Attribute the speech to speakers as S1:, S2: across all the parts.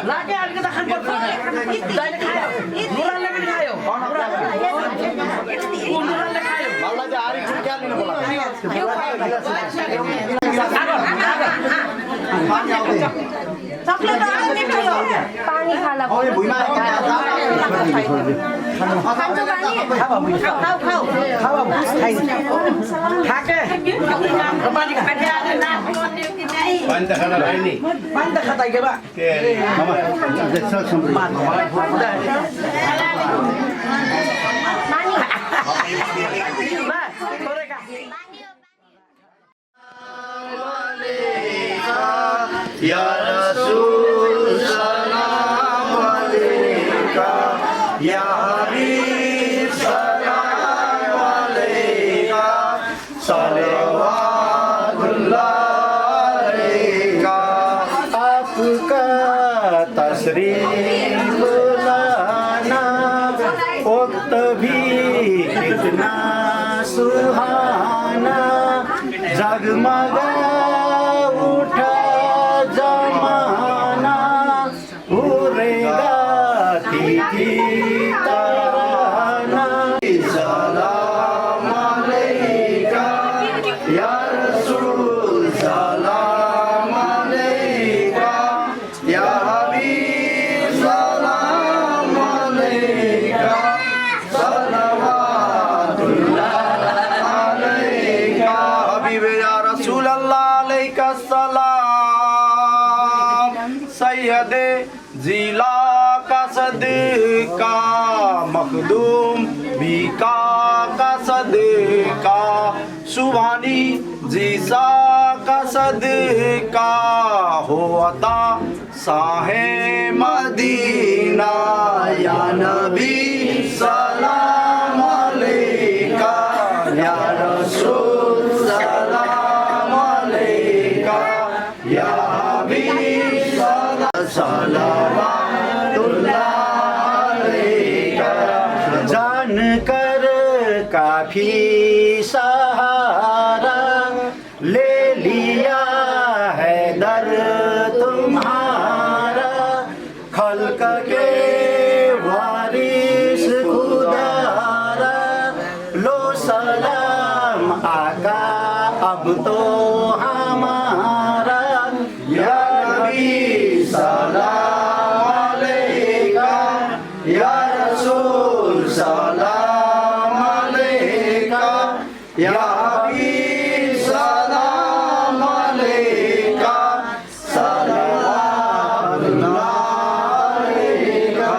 S1: Lagi kita kan buat dari kayu, nuran lagi kayu, nuran lagi kayu. Malah jari juga nih bola. Coklat ini kayu, pani kalah. Oh ya, buina kayu. Kanjo pani. Kau. Kake. Kembali ke ada.
S2: Banda kata ini.
S1: Banda kata ke ba?
S2: Mama, that's not something. Ya Rasul salam alaika, ya Habib salam alaika, salawatullah alaika. Apakah tasrih फुलाना वक्त भी कितना सुहाना जगमगा उठा जमाना उड़ेगा तिथि तराना सलाम अलैका या रसूल सलाम अलैका या हबीब सलाम अलैका सलवातुल्लाह अलैका हबीब या रसूल अल्लाह अलैका सलाम सैयदे जिला का सदका मखदूम बीका का सदका सुभानी जीसा का सदका हो अता साहे मदीना या नबी सलाम अलैका या रसूल सलाम अलैका या हबीब सलावतुल्लाह अलैका जान कर काफी सहारा ले लिया है दर तुम्हारा खल्क के वारिस खुदारा लो सलाम आका अब तो हमारा या नबी सलाम अलैका या रसूल सलाम अलैका या हबीब सलाम अलैका सलवातुल्लाह अलैका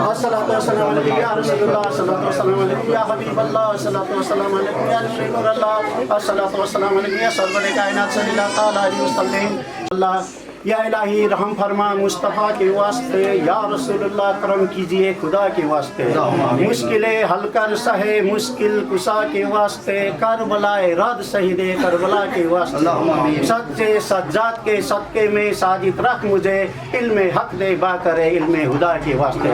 S2: अस्सलातु वस्सलामु अलैका या रसूलल्लाह अस्सलातु वस्सलामु अलैका या हबीबल्लाह अस्सलातु वस्सलामु अलैका या नूरल्लाह अस्सलातु वस्सलामु अलैका या सरवर कायनात सल्लल्लाहु ताला अलैहि वसल्लम अल्लाह या इलाही रहम फरमा मुस्तफ़ा के वास्ते या रसूलुल्लाह करम कीजिए खुदा के वास्ते मुश्किलें हल कर सहे मुश्किल कुशा के वास्ते करबलाए रद शहीदे करबला के वास्ते सच्चे सज्जाद के सदके में साजिद रख मुझे इल्म हक दे बाकरे इल्म हुदा के वास्ते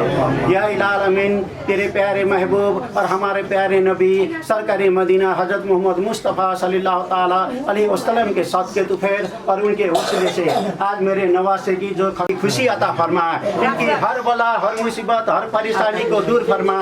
S2: या इलामीन तेरे प्यारे महबूब और हमारे प्यारे नबी सरकारी मदीना हजरत मोहम्मद मुस्तफ़ा सल्लल्लाहु ताला अलैहि वसल्लम के सदके तुफैल और उनके वसीले से आज मेरे नवासे की जो खुशी अता फरमा इनकी हर बला हर मुसीबत हर परेशानी को दूर फरमा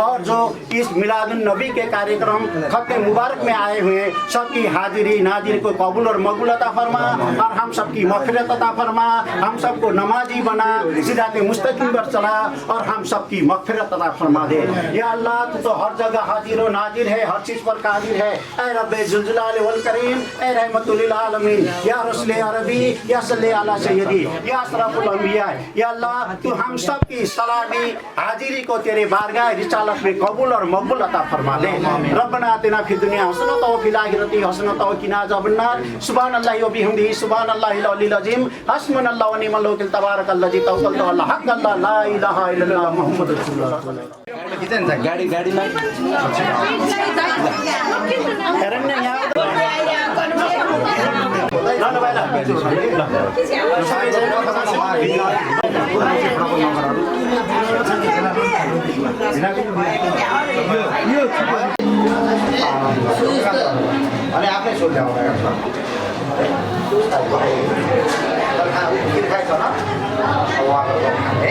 S2: और जो इस मिलादुन नबी के कार्यक्रम खत्ते मुबारक में आए हुए सबकी हाजिरी नाजिर को कबूल और मकबूल अता फरमा और हम सबकी मग़फ़िरत अता फरमा हम सबको नमाजी बना सिराते मुस्तकीम पर चला और हम सबकी मग़फ़िरत अता फरमा दे या अल्लाह तू तो हर जगह हाजिर व नाजिर है हर चीज़ पर कादिर है ऐ रब्बे जुल जलाल वल करीम ऐ रहमतुल लिल आलमीन या रसूल अरबी या सल्ली अला सय्यदी या अशरफुल अंबिया या अल्लाह तू हम सब की सलामी हाजिरी को तेरे बारगाह रिसालत में कबूल और मकबूल अता फरमा दे रब्बना आतिना फिद दुनिया हसनतन व फिल आखिरति हसनतन व किना अज़ाबन्नार सुबहानल्लाहि व बिहम्दिही सुबहानल्लाहिल अलील अज़ीम हस्बुनल्लाहु व निअमल वकील तबारकल्लज़ी तवक्कलतु अला हक़्क़ल्लाह ला इलाहा इल्लल्लाह मुहम्मदुर रसूलुल्लाह गाड़ी गाड़ी में अरे आपने सोच लिया होगा खीर खाए तो ना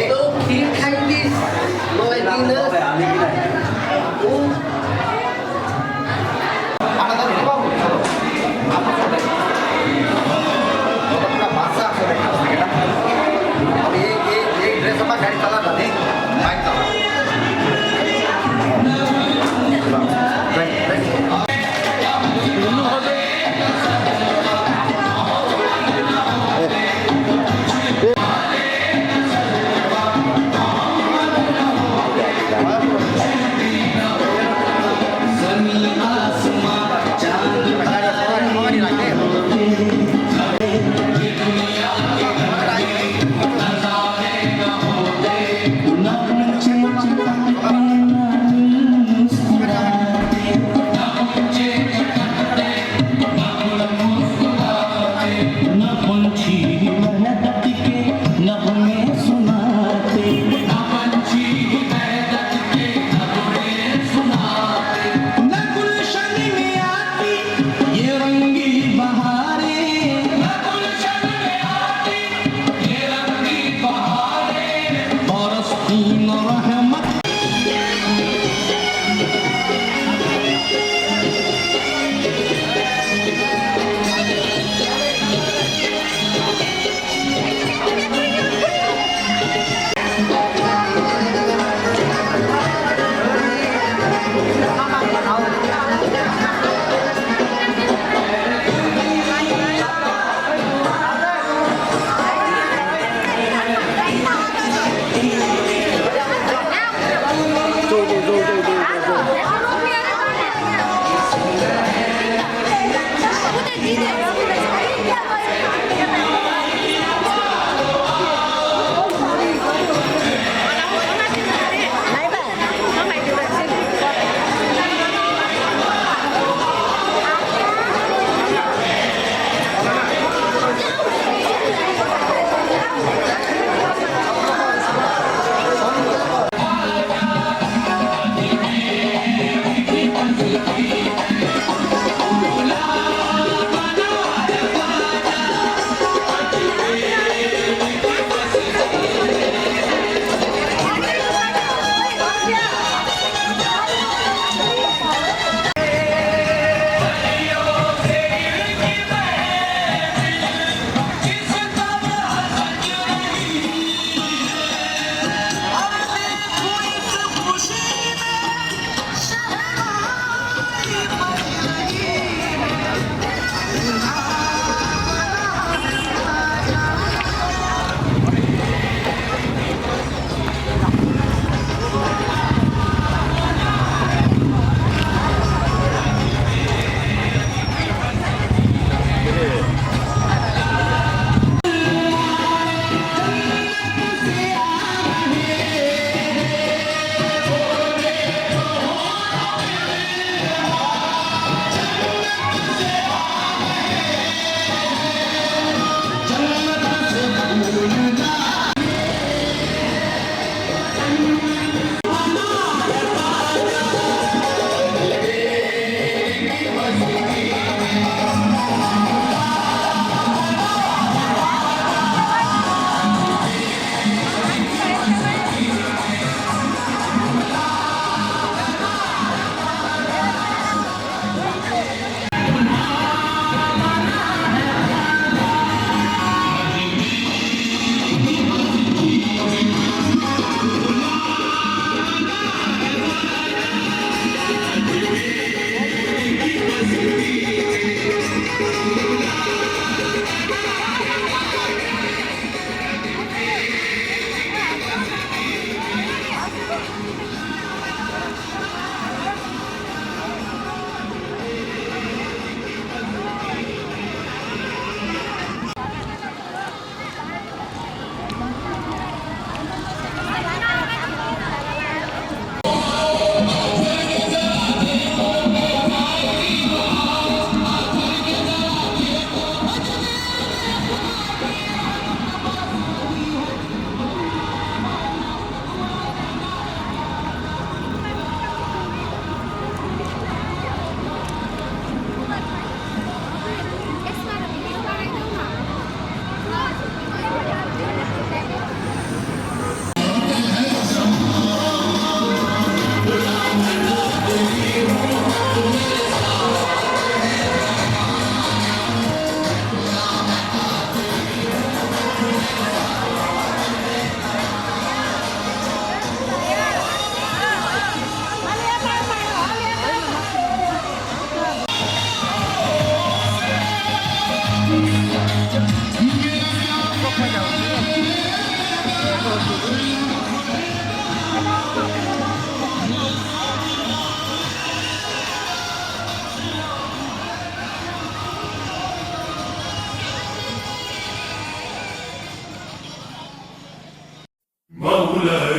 S2: तो खीर खाएंगे गाड़ी चला था नहीं बाइक चला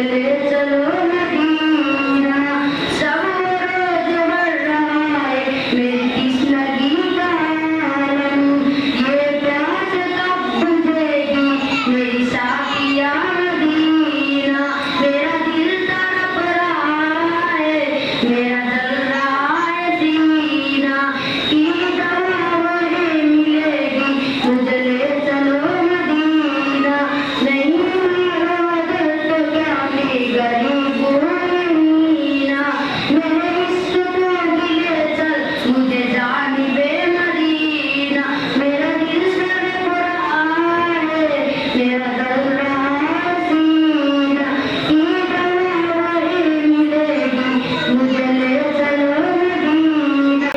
S3: मुझे ले चलो मदीना। सब रोज बढ़ रहा है मेरी तृष्णगी का आलम, ये प्यास कब बुझेगी मेरी साकिया मदीना। मेरा दिल तड़प रहा है, मेरा जल रहा है सीना, की दवा वही मिलेगी मुझे ले चलो मदीना। नहीं मारो दिल तो क्या मैं गरीब हूँ मीना, मेरे इश्क को भी ले चल मुझे जानिबे मदीना। मेरा दिल तड़प रहा है, मेरा जल रहा है सीना, की दवा वही मिलेगी मुझे ले चलो मदीना।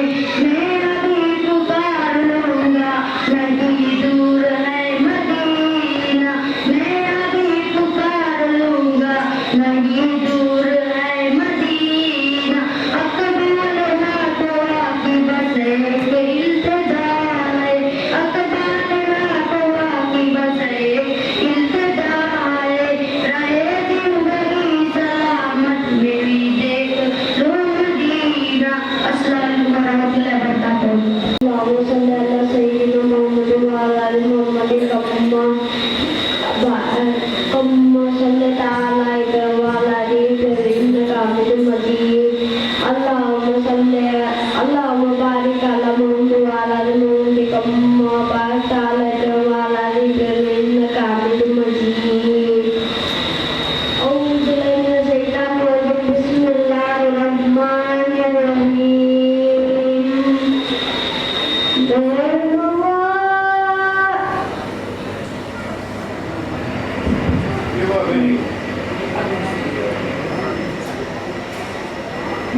S3: मेरा भी पुकार लूंगा नहीं दूर है मदीना, मेरा भी पुकार लूंगा नहीं दूर है मदीना। अकबाल ना तो आकी बसे के इल्तिजा है, अकबाल ना तो आकी बसे इल्तिजा है। रहे जिंदगी सलामत मेरी देख लो मदीना। अस्सलाम वालेकुम warahmatullahi wabarakatuh। Allahumma salli ala sayyidina Muhammadin wa ala ali Muhammadin kama salli ta'ala Ibrahim wa ala ali Ibrahim innaka Hamidum Majid। Allahumma barik ala Muhammad wa ala ali Muhammad kama barakta ala Ibrahim wa ala ali Ibrahim innaka Hamidum Majid। A'udzu billahi minash shaitanir rajim। Bismillahirrahmanirrahim।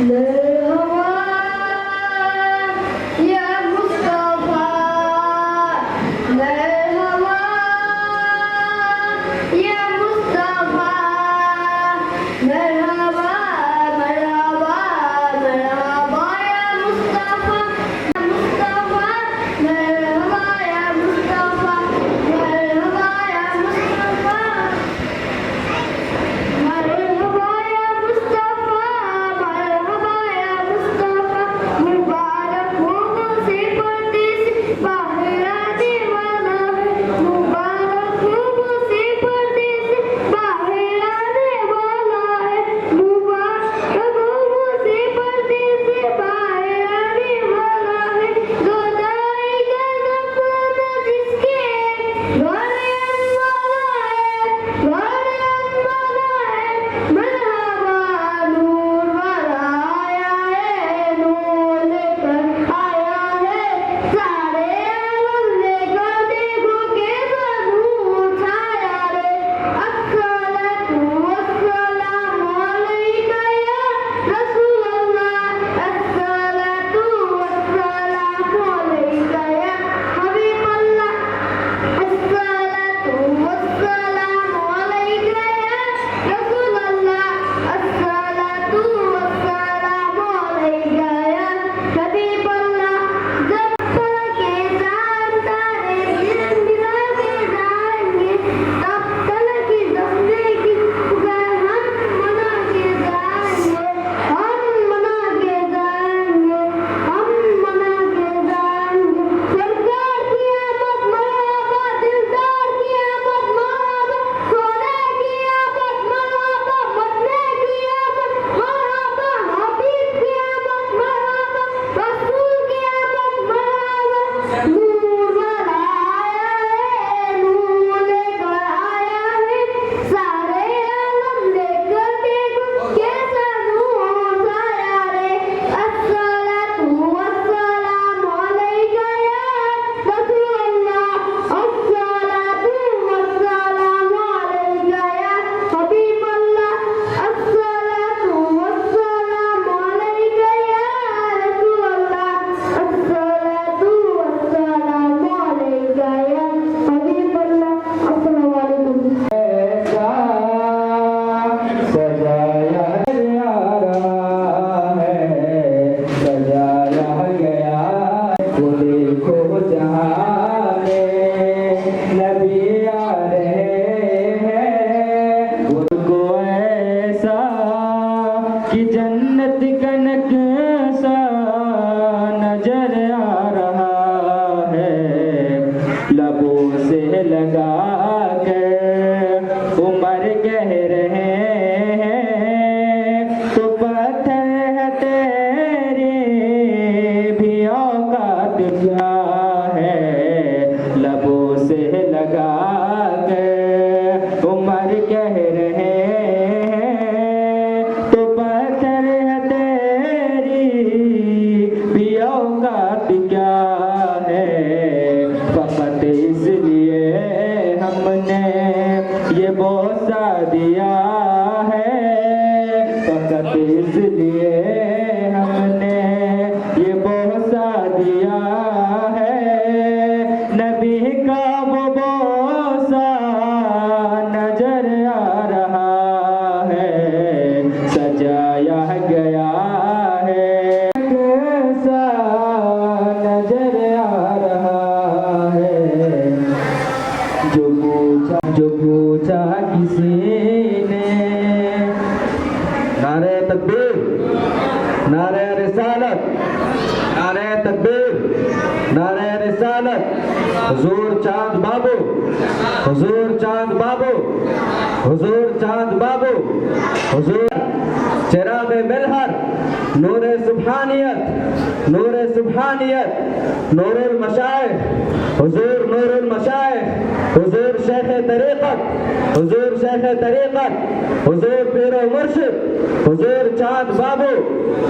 S3: Merhaba ya Mustafa, merhaba ya Mustafa, merhaba merhaba merhaba ya Mustafa, Mustafa merhaba ya Mustafa, merhaba ya Mustafa, merhaba ya Mustafa, merhaba ya Mustafa। मुबारक हो मुझे परदेसी बाहरा दीवाना है, मुबारक हो मुझे परदेसी बाहरा दीवाना है।
S4: फकत इसलिए हमने ये बोसा दिया है, नबी का वो बोसा नजर आ रहा है, सजाया गया है, कैसा नजर आ रहा है। जो पूछा किसी ने, नारे तकबीर, नारे रिसालत, नारे तकबीर, नारे रिसालत। हुजूर चांद बाबू, हुजूर चांद बाबू, हुजूर चांद बाबू, हुजूर चिराग मिलहर, नूर सुब्हानियत, नूर सुब्हानियत, नूरुल मशाइख, हुजूर नूरुल मशाइख, हुजूर शेख तरीक़त, हुजूर शेख तरीक़त, हुजूर पीर व मुर्शिद, हुजूर चांद बाबू,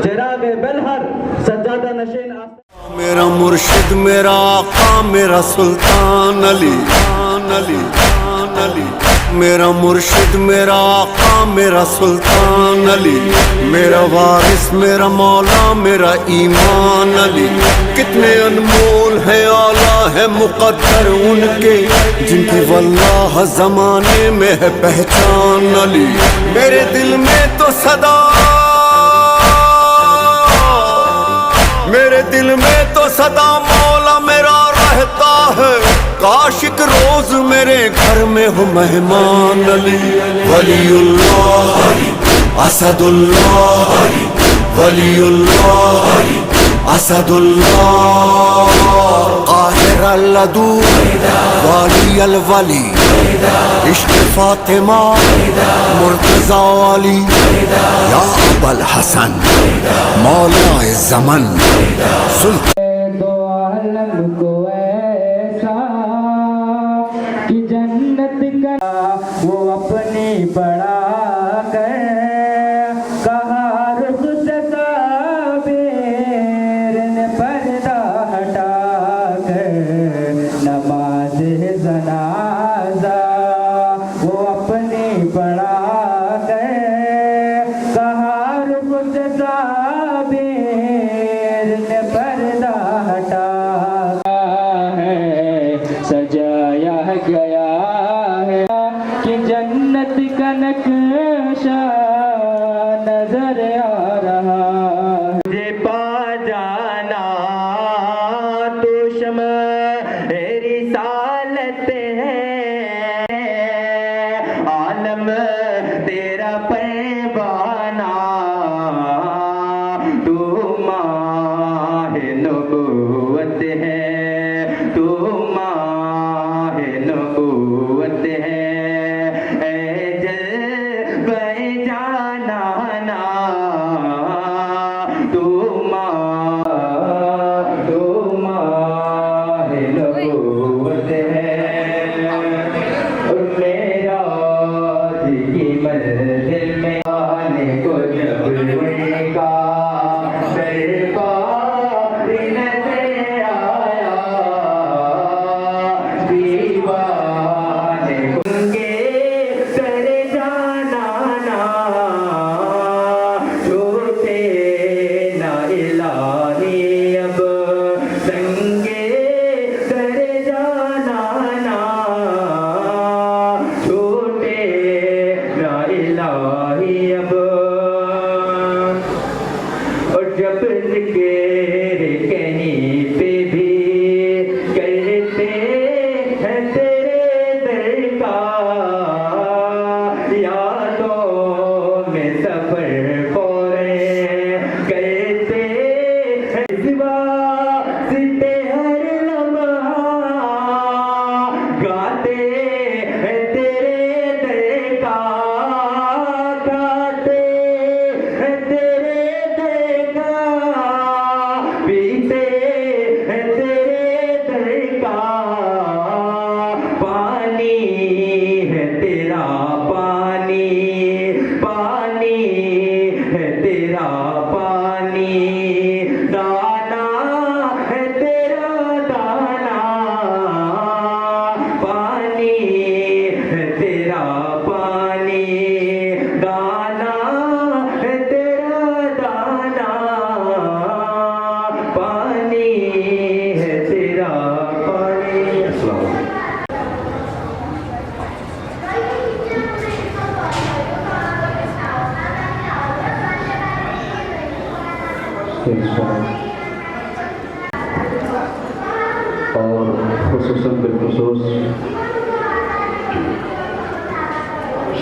S4: चिराग मिलहर, सज्जादा नशीन।
S5: मेरा मुर्शिद मेरा आका मेरा सुल्तान अली, अली, अली। मेरा मुर्शिद मेरा आका मेरा सुल्तान अली, मेरा वारिस मेरा मौला मेरा ईमान अली। कितने अनमोल है आला है मुक़द्दर उनके, जिनकी वल्लाह ज़माने में है पहचान अली। मेरे दिल में तो सदा, मेरे दिल में तो सदा मौला मेरा रहता है, काश एक रोज मेरे घर में हो मेहमान अली। वलीउल्लाह असदुल्लाह, वलीउल्लाह असदुल्लाह, काहिर अल्लदू वाली अलवली, इश्क फातिमा मुर्तज़ा वाली, या अबुल हसन मौला ज़मन सुल्तान।
S4: दो आलम को ऐसा कि जन्नत का वो अपनी बड़ा कर, कहा रुख से साबिर ने पर्दा हटा कर, नमाज जनाजा वो अपनी बड़ा कर, कहा रुख से साबिर ने पर्दा हटा है, सजाया गया है कि जन्नत का नक्शा नजर आ रहा है। मुझे पा जाना तो शम्अ रिसालत है, आलम तेरा परवाना, तू माहे नबूवत है, तू माहे नबूवत है। ऐ जल्वे जाना ना, तू माहे नबूवत है। और मेरा की मंजिल में आने को जब उनका दरबार नजर आया, दीवाने उनके कर जाना ना, छूटे ना इलाही अब संगे कर जाना ना, छूटे ना इलाही अब। और जब जिक्र कहीं पे भी करते हैं तेरे दर का, यादों में सफर फौरे करते हैं, सिवा सीते हर लम्हा गाते हैं तेरे दर का, गाते
S6: और खुसूसन बिलखुसूस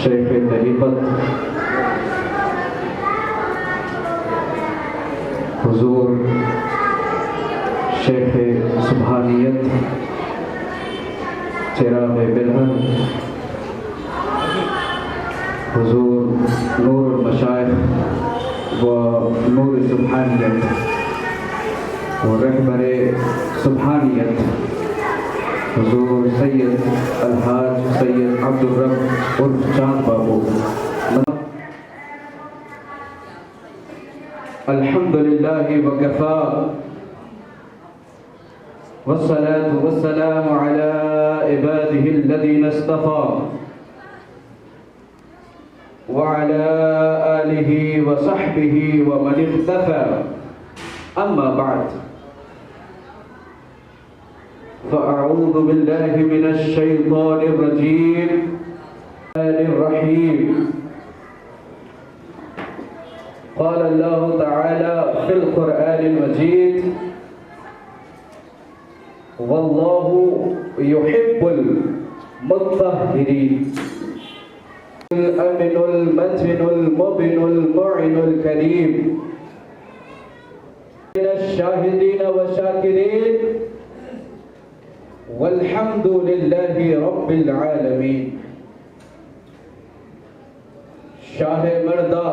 S6: शेख तरीक़त हुजूर शेख सुभानियत चिराग बिलहर हुजूर नूर मशाइख व नूर सुभानियत व रहबर सुभानियत हुजूर सैयद अलहाज सैयद अब्दुल रब उर्फ चांद बाबू। अल्हम्दुलिल्लाहि व कफ़ा वस्सलातु वस्सलामु अला इबादिहि अल्लज़ीना इस्तफ़ा व अला आलिहि व सहबिहि व मन इख्तफ़ा। अम्मा बअद फ़अऊज़ु बिल्लाहि मिनश शैतानिर रजीम रहीम। क़ाल अल्लाहु तआला फ़िल क़ुरआनिल मजीद वल्लाहु युहिब्बुल मुत्तahhiरीन। अमिनुल मतिनुल मुबिनुल मुइनुल करीम मिनश शाहिदीन व शाकिरीन वल्हम्दुलिल्लाहि रब्बिल आलमीन। शाह मर्दा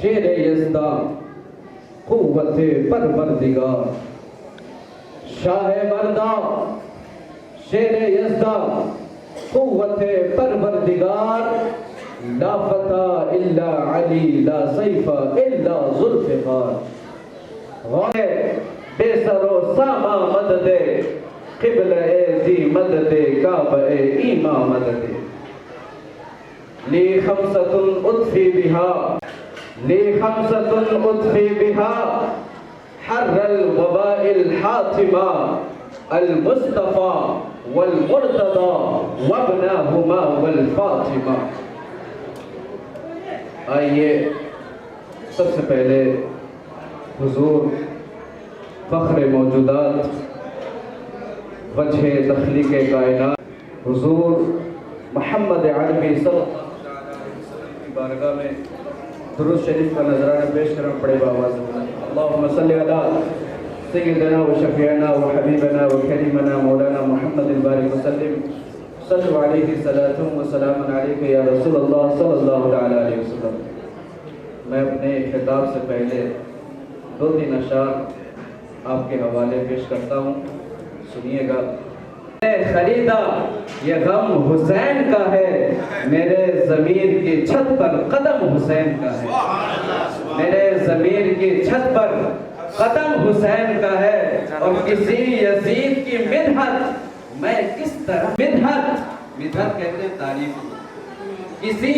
S6: शेर यज़दा क़ुव्वत-ए परवरदिगार। शाह मर्दा शेर यज़दा क़ुव्वत-ए परवरदिगार। ला फता इल्ला अली ला सैफ़ा इल्ला ज़ुल्फ़िकार। बेसरो सामा मददे क़िबला-ए ज़ी मददे काबा-ए ईमा मददे। ली खम्सतुन उत्फ़ी बिहा ली खम्सतुन उत्फ़ी बिहा हर्रल वबाइल हातिमा अल मुस्तफ़ा वल मुर्तदा वब्नाहुमा वल फातिमा। आइए सबसे पहले हुजूर फ़ख्र मौजूदात वजह तख्लीक़ कायनात हुजूर मोहम्मद अरबी सल्लल्लाहु अलैहि वसल्लम की बारगाह में दुरूद शरीफ का नजराना पेश करना पड़ेगा। आवाज़ अल्लाहुम्मा सल्लि अला सय्यिदना व शफ़ीअना व हबीबना व करीमना मौलाना मुहम्मदिल बारिक वसल्लम सल्लु अलैहि सलातुन व सलामुन अलैका या रसूलल्लाह सल्लल्लाहु अलैहि वसल्लम। मैं अपने खिताब से पहले 2-3 अशार आपके हवाले पेश करता हूँ, सुनिएगा। खरीदा ये गम हुसैन का है, मेरे ज़मीर की छत पर कदम हुसैन का है। मेरे ज़मीर की छत पर कदम हुसैन का है। और किसी यजीद की मिन्हत मैं किस तरह मिन्हत कहते हैं तारीफ। किसी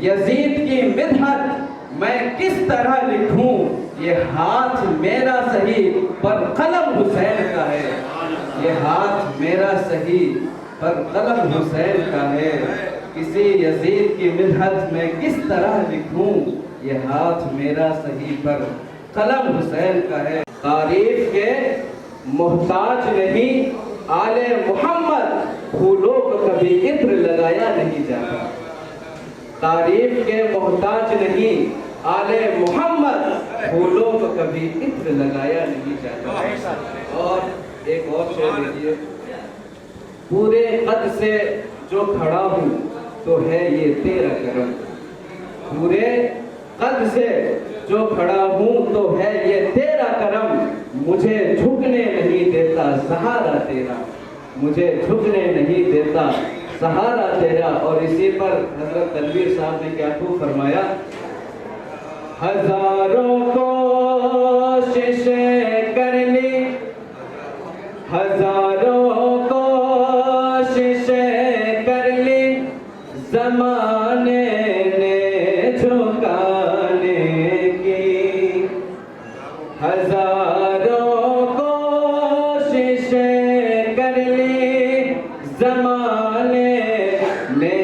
S6: यजीद की मिन्हत मैं किस तरह लिखूं, ये हाथ मेरा सही पर कलम हुसैन का है। ये हाथ मेरा सही पर कलम हुसैन का है। किसी यजीद की मिन्हत में किस तरह लिखूं, ये हाथ मेरा सही पर कलम हुसैन का है। तारीफ के मोहताज नहीं आले मोहम्मद, फूलों को कभी इत्र लगाया नहीं जाता। तारीफ के मोहताज नहीं आले मोहम्मद, फूलों को कभी इत्र लगाया नहीं जाता। और एक और शेर देखिए। पूरे कद से जो खड़ा हूँ तो है ये तेरा करम। पूरे कद से जो खड़ा हूँ तो है ये तेरा करम। मुझे झुकने नहीं देता सहारा तेरा, मुझे झुकने नहीं देता सहारा तेरा। और इसी पर हजरत तनवीर साहब ने क्या खूब फरमाया। हजारों कोशिशें कर ली, हजारों कोशिशें कर ली, ज़माने ने झुकाने की। हजारों कोशिशें कर ली, ज़माने ने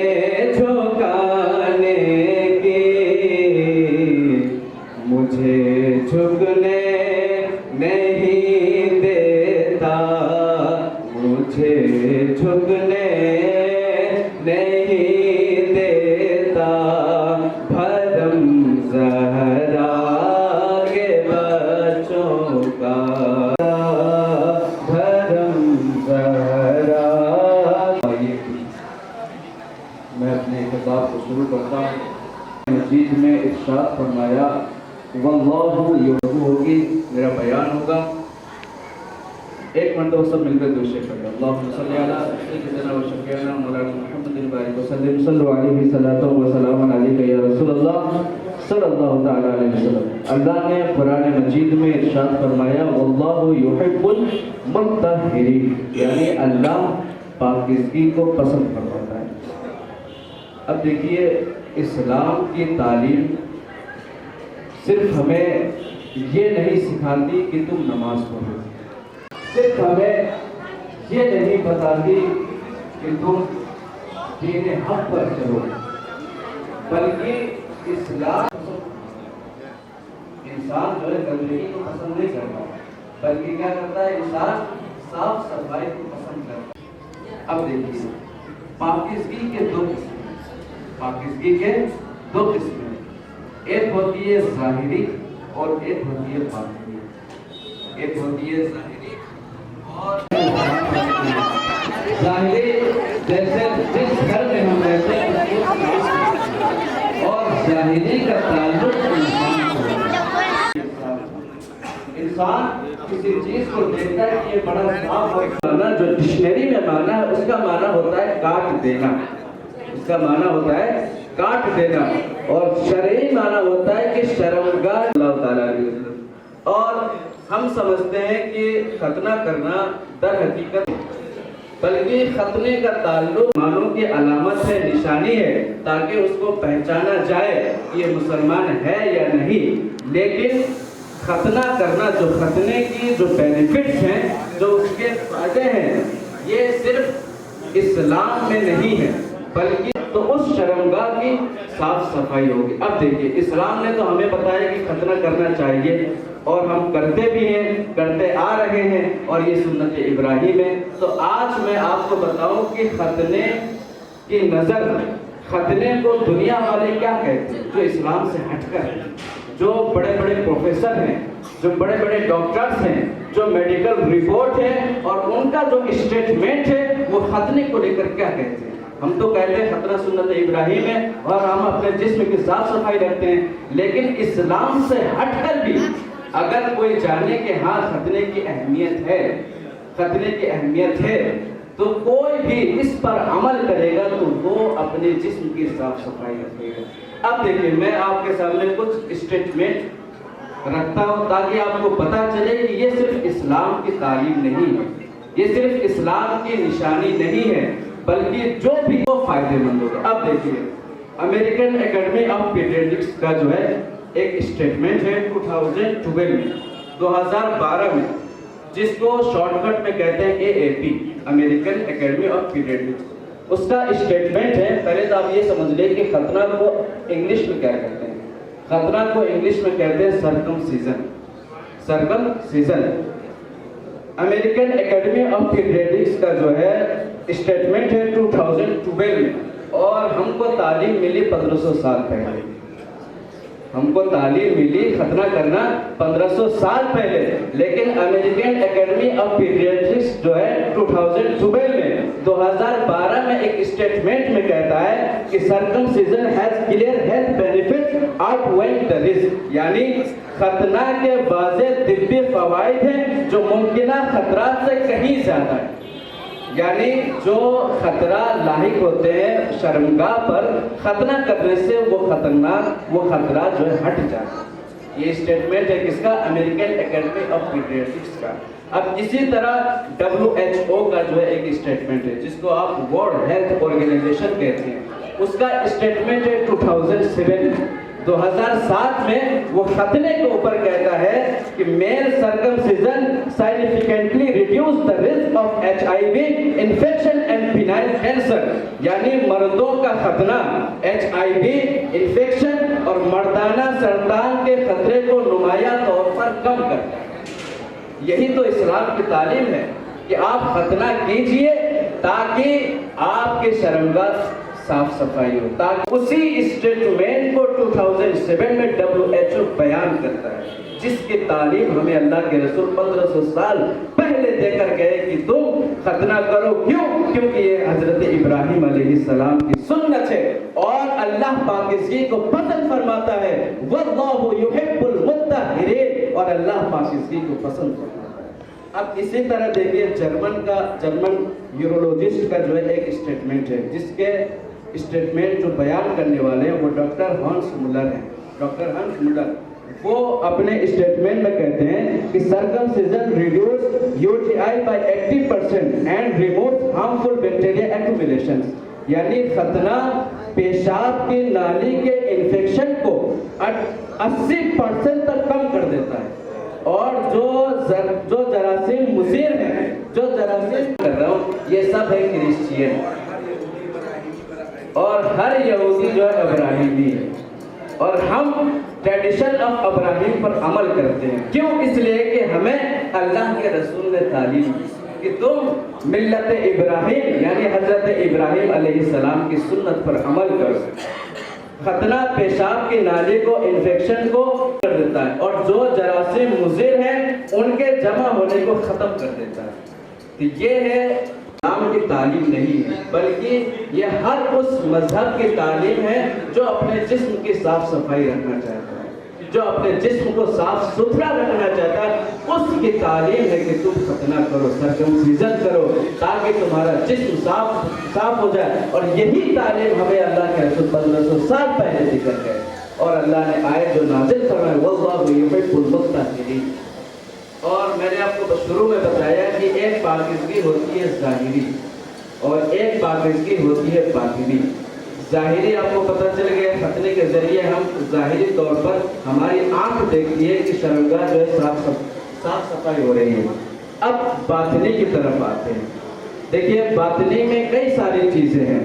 S6: झुकाने की। मुझे मजीद में इरशाद फरमाया वल्लाहु यहू होगी, मेरा बयान होगा। एक मरतबा सब मिलकर दुआ करें। अल्लाहुम्मा सल्ली अला सय्यिदिना व शफीअना मौलाना मुहम्मदिन बारिक वसल्लम सल्लल्लाहु अलैहि सल्लतु व सलाम अलैका या रसूलल्लाह सल्लल्लाहु तआला अलैहि वसल्लम। अल्लाह ने कुरान मजीद में इरशाद फरमाया वल्लाहु युहिब्बुल मुत्तहिरीन, यानी अल्लाह पाकीज़गी को पसंद फरमाता है। अब देखिए, इस्लाम की तालीम सिर्फ हमें ये नहीं सिखाती कि तुम नमाज पढ़ो, सिर्फ हमें ये नहीं बताती कि तुम दीन हक पर चलो, बल्कि इस्लाम इंसान जो है गंदगी को पसंद नहीं करता, बल्कि क्या करता है, इंसान साफ सफाई को पसंद करता है। अब देखिए, पाकीज़गी के दो किस्म, पाकीज़गी के दो किस्म, एक होती है ज़ाहिरी और एक होती है बातिनी। एक होती है ज़ाहिरी और ज़ाहिरी, जैसे जिस घर में हम रहते हैं, और ज़ाहिरी का ताल्लुक इंसान किसी चीज को देखता है कि ये बड़ा साफ माना, जो डिक्शनरी में माना है उसका माना होता है काट देना, उसका माना होता है काट देना, और शरई माना होता है कि शर्मगाह। अल्लाह ताला और हम समझते हैं कि खतना करना दर हकीकत, बल्कि खतने का ताल्लुक मानों की अलामत है, निशानी है, ताकि उसको पहचाना जाए कि ये मुसलमान है या नहीं। लेकिन खतना करना, जो खतने की जो बेनिफिट्स हैं, जो उसके फायदे हैं, ये सिर्फ इस्लाम में नहीं है, बल्कि तो उस शर्मगाह की साफ सफाई होगी। अब देखिए, इस्लाम ने तो हमें बताया कि खतना करना चाहिए, और हम करते भी हैं, करते आ रहे हैं, और ये सुन्नत इब्राहिम है। तो आज मैं आपको बताऊं कि खतने की नज़र, खतने को दुनिया वाले क्या कहते हैं, जो इस्लाम से हटकर, जो बड़े बड़े प्रोफेसर हैं, जो बड़े बड़े डॉक्टर्स हैं, जो मेडिकल रिपोर्ट है और उनका जो स्टेटमेंट है, वो खतने को लेकर क्या कहते हैं। हम तो कहते हैं खतना सुन्नत इब्राहिम है और हम अपने जिस्म की साफ सफाई रखते हैं, लेकिन इस्लाम से हटकर भी अगर कोई जाने कि हाँ खतने की अहमियत है, खतने की अहमियत है, तो कोई भी इस पर अमल करेगा तो वो अपने जिस्म की साफ सफाई रखेगा। अब देखिए, मैं आपके सामने कुछ स्टेटमेंट रखता हूँ ताकि आपको पता चले कि ये सिर्फ इस्लाम की तालीम नहीं है, ये सिर्फ इस्लाम की निशानी नहीं है, बल्कि जो भी वो फायदेमंद होगा। अब देखिए, अमेरिकन एकेडमी ऑफ पीडियाट्रिक्स का जो है एक स्टेटमेंट है 2012 में, 2012 में, जिसको शॉर्टकट में कहते हैं AAP, American academy of paediatrics. उसका स्टेटमेंट है, पहले तो आप ये समझ लें कि खतना को इंग्लिश में क्या कहते हैं। खतना को इंग्लिश में कहते हैं circumcision, circumcision. American academy of paediatrics का जो है स्टेटमेंट है 2012 में, और हमको तालीम मिली 1500 साल पहले, हमको तालीम मिली खतना करना 1500 साल पहले। लेकिन अमेरिकन एकेडमी ऑफ पीडियाट्रिक्स जो है 2012 में, 2012 में एक स्टेटमेंट में कहता है कि circumcision has clear health benefits outweighing the risk, यानी खतना के वाज़े तिब्बी फवाइद हैं जो मुमकिना खतरात से कहीं ज्यादा है। यानी जो खतरा लाहिक होते हैं शर्मगाह पर, खतना करने से वो खतरनाक, वो खतरा जो है हट जाता है। ये स्टेटमेंट है किसका, अमेरिकन एकेडमी ऑफ पीडियाट्रिक्स का। अब इसी तरह WHO का जो है एक स्टेटमेंट है जिसको आप वर्ल्ड हेल्थ ऑर्गेनाइजेशन कहते हैं, उसका स्टेटमेंट है 2007 में वो खतने के ऊपर कहता है कि male circumcision significantly reduce the risk of HIV infection and penile cancer, यानी मर्दों का खतना HIV इन्फेक्शन और मर्दाना सरतान के खतरे को नुमाया तौर पर कम करता है। यही तो इस्लाम की तालीम है कि आप खतना कीजिए ताकि आपके शर्मगाह साफ सफाई हो, ताकि उसी स्टेटमेंट को 2007 में WHO बयान करता है, जिसकी तालीम हमें अल्लाह के रसूल 1500 साल पहले देकर गए कि तुम खतना करो। क्यों? क्योंकि ये हजरत इब्राहिम अलैहिस्सलाम की सुन्नत है और अल्लाह पाक इसकी को पसंद फरमाता है। वल्लाहु युहिब्बुल मुत्तहिरीन, और अल्लाह पाक इसकी को पसंद फरमाता है। अब इसी तरह देखिए जर्मन यूरोलॉजिस्ट का जो है एक स्टेटमेंट है, जिसके स्टेटमेंट जो बयान करने वाले हैं वो डॉक्टर हंस मुलर हैं। डॉक्टर हंस मुलर वो अपने स्टेटमेंट में कहते हैं कि circumcision reduce UTI by 80% and remove harmful bacteria accumulations, यानी खतना पेशाब की नाली के इन्फेक्शन को 80% तक कम कर देता है। और जो जरासीम मुसीर है, जो जरासीम कर रहा हूँ, ये सब है क्रिश्चियन और हर यहूदी जो है इब्राहिमी है, और हम ट्रेडिशन ऑफ इब्राहिम पर अमल करते हैं। क्यों? इसलिए कि हमें अल्लाह के रसूल ने तालीम कि तुम मिल्लत इब्राहिम यानी हजरत इब्राहिम अलैहिस्सलाम की सुन्नत पर अमल करो। खतना पेशाब की नाली को इन्फेक्शन को कर देता है और जो जरासीम मुज़िर हैं उनके जमा होने को ख़त्म कर देता है। तो ये है इस्लाम की तालीम नहीं है, बल्कि ये हर उस मजहब की तालीम है जो अपने जिस्म की साफ सफाई रखना चाहता है, जो अपने जिस्म को साफ सुथरा रखना चाहता है, उसकी तालीम है कि तुम खतना करो, सर्कमसिजन करो, ताकि तुम्हारा जिस्म साफ हो जाए। और यही तालीम हमें अल्लाह के रसूल 1500 साल पहले दिक्कत है, और अल्लाह ने आयत जो नाज़िल फरमाई वल्लाहु युहिब्बुल मुत्तहिरीन। और मैंने आपको शुरू में बताया कि एक पाकीज़गी होती है ज़ाहिरी और एक पाकीज़गी होती है बातिनी। ज़ाहिरी आपको पता चल गया, खतने के ज़रिए हम ज़ाहिरी तौर पर हमारी आंख देखती है कि शर्मगाह जो है साफ सफाई हो रही है। अब बातिनी की तरफ आते हैं। देखिए बातिनी में कई सारी चीज़ें हैं।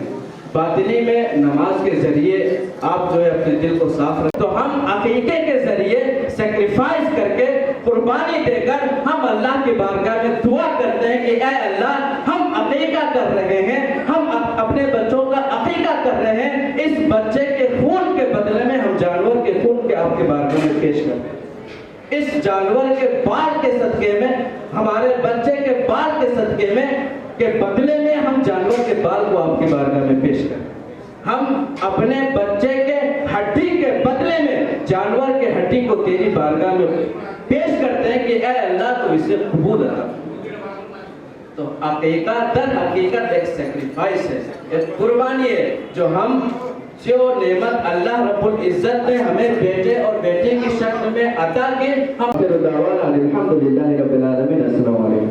S6: बातिनी में नमाज के ज़रिए आप जो है अपने दिल को साफ रखें, तो हम अकीके के ज़रिए सेक्रीफाइस करके कुर्बानी देकर हम अल्लाह की बारगाह में दुआ करते हैं कि ऐ अल्लाह हम अकीका कर रहे हैं, हम अपने बच्चों का अकीका कर रहे हैं, इस बच्चे के खून के बदले में हम जानवर के खून के आपके बारगाह में पेश करते हैं। इस जानवर के बाल के सदके में, हमारे बच्चे के बाल के सदके में के बदले में हम जानवर के बाल को आपकी बारगाह में पेश करें। हम अपने बच्चे के हड्डी के बदले में जानवर के हड्डी को तेरी बारगाह में पेश करते हैं कि ऐ अल्लाह तो इसे कबूल अता। तो अकीका दर हकीकत एक सेक्रीफाइस है, एक कुर्बानी है जो नेमत अल्लाह रब्बुल इज्जत ने हमें बेटे और बेटी की शक्ल में अता की। हम अल्हम्दुलिल्लाह रब्बिल आलमीन। अस्सलाम वालेकुम।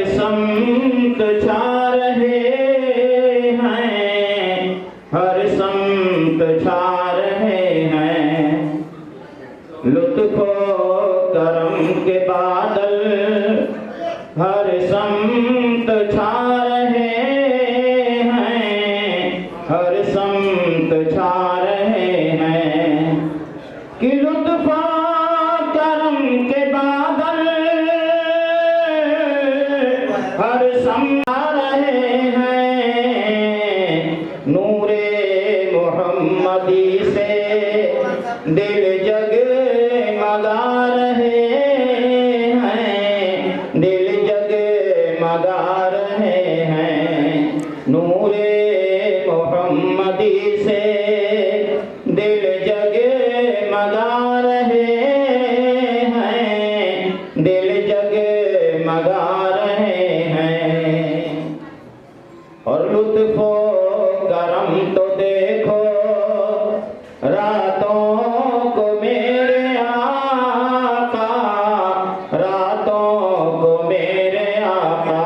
S7: संत छा रहे हैं, हर संत छा रहे हैं, लुत्फ़ो करम के बादल हर संत छा रहे हैं, हर संत छा रहे हैं कि लुत्फ़ो करम के बादल हर समा रहे हैं। नूरे मोहम्मदी से दिल जगमगा रहे हैं, दिल जगमगा रहे हैं। नूरे मोहम्मदी से दिल जगमगा रहे हैं, दिल जगमगा और लुत्फ़ो करम तो देखो रातों को मेरे आका, रातों को मेरे आका।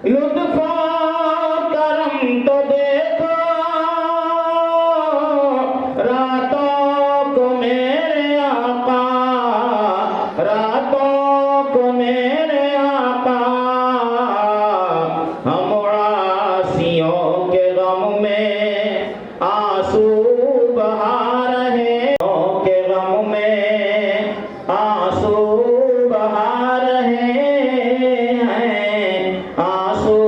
S7: लुत्फ़ो करम तो देखो रातों को मेरे आका, रातों को मेरे आका। हम के गम में आंसू बहा रहे, के गम में आंसू बहा रहे हैं, आंसू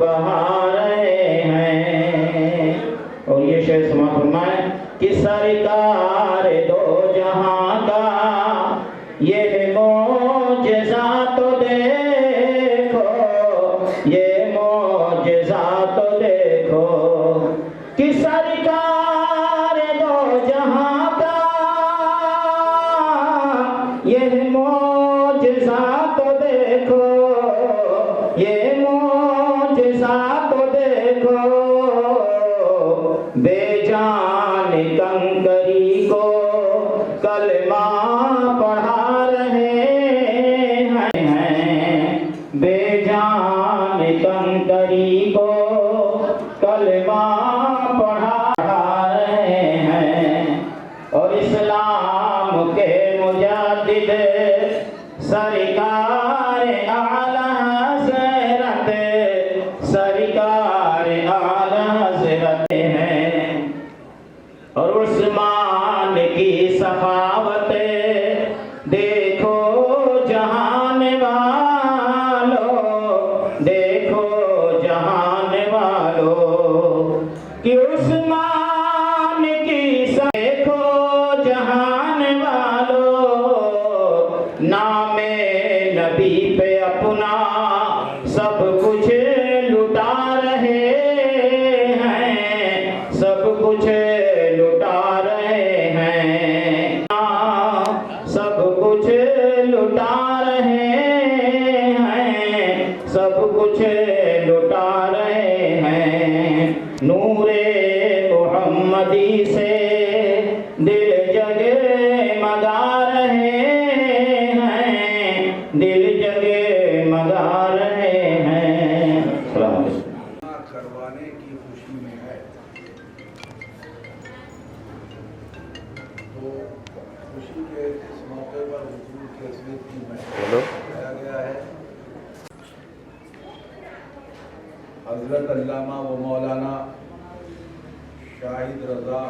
S7: बहा रहे हैं। और ये शेर समाप्त फरमाए कि सरकार दो जहां का ये मौजज़ा तो दे कंकरी को कलमा पढ़ा रहे हैं, बेजान कंकरी को कलमा पढ़ा रहे हैं। और इस्लाम के मुजादिद सरकार आला हज़रत, सरकार आला हज़रत हैं। और उस्मान की सखावत देखो जहान वालों, देखो जहान वालों कि उस्मान की देखो जहान वालों, नामे नबी पे अपना सब कुछ लुटा रहे हैं, सब कुछ लुटा रहे हैं, सब कुछ लुटा रहे हैं, सब कुछ लुटा रहे हैं। नूरे मुहम्मदी से दिल जगमगा रहे हैं, दिल जगमगा रहे हैं। सलाम अलैकुम।
S8: करवाने की खुशी में है, तो खुशी के इस मौके पर हुजूर के ज़िक्र में बताया गया है। हज़रत अल्लामा व मौलाना शाहिद रज़ा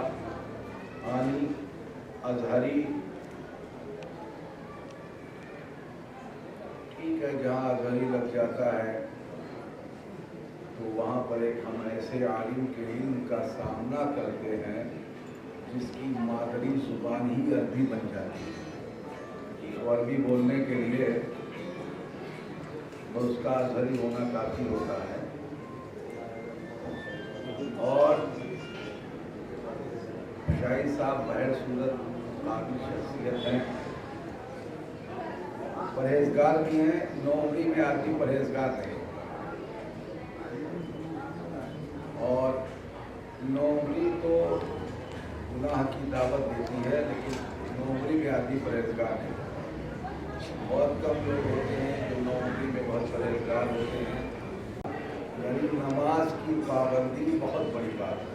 S8: आनी अज़हरी, ठीक है, जहाँ अज़हरी लग जाता है तो वहाँ पर एक हम ऐसे आलिम के इल्म का सामना करते हैं जिसकी मादरी ज़ुबान ही अरबी बन जाती है। तो अरबी बोलने के लिए उसका अज़हरी होना काफ़ी होता है। और शाहिद साहब बहर सूरत काफ़ी शख्सियत हैं, परहेजगार भी हैं, नौकरी में आदमी परहेजगार नहीं, और नौकरी तो गुनाह की दावत देती है, लेकिन नौकरी में आदमी परहेजगार नहीं। बहुत कम लोग होते हैं जो नौकरी में बहुत परहेजगार होते हैं। यानी नमाज की पाबंदी बहुत बड़ी बात है।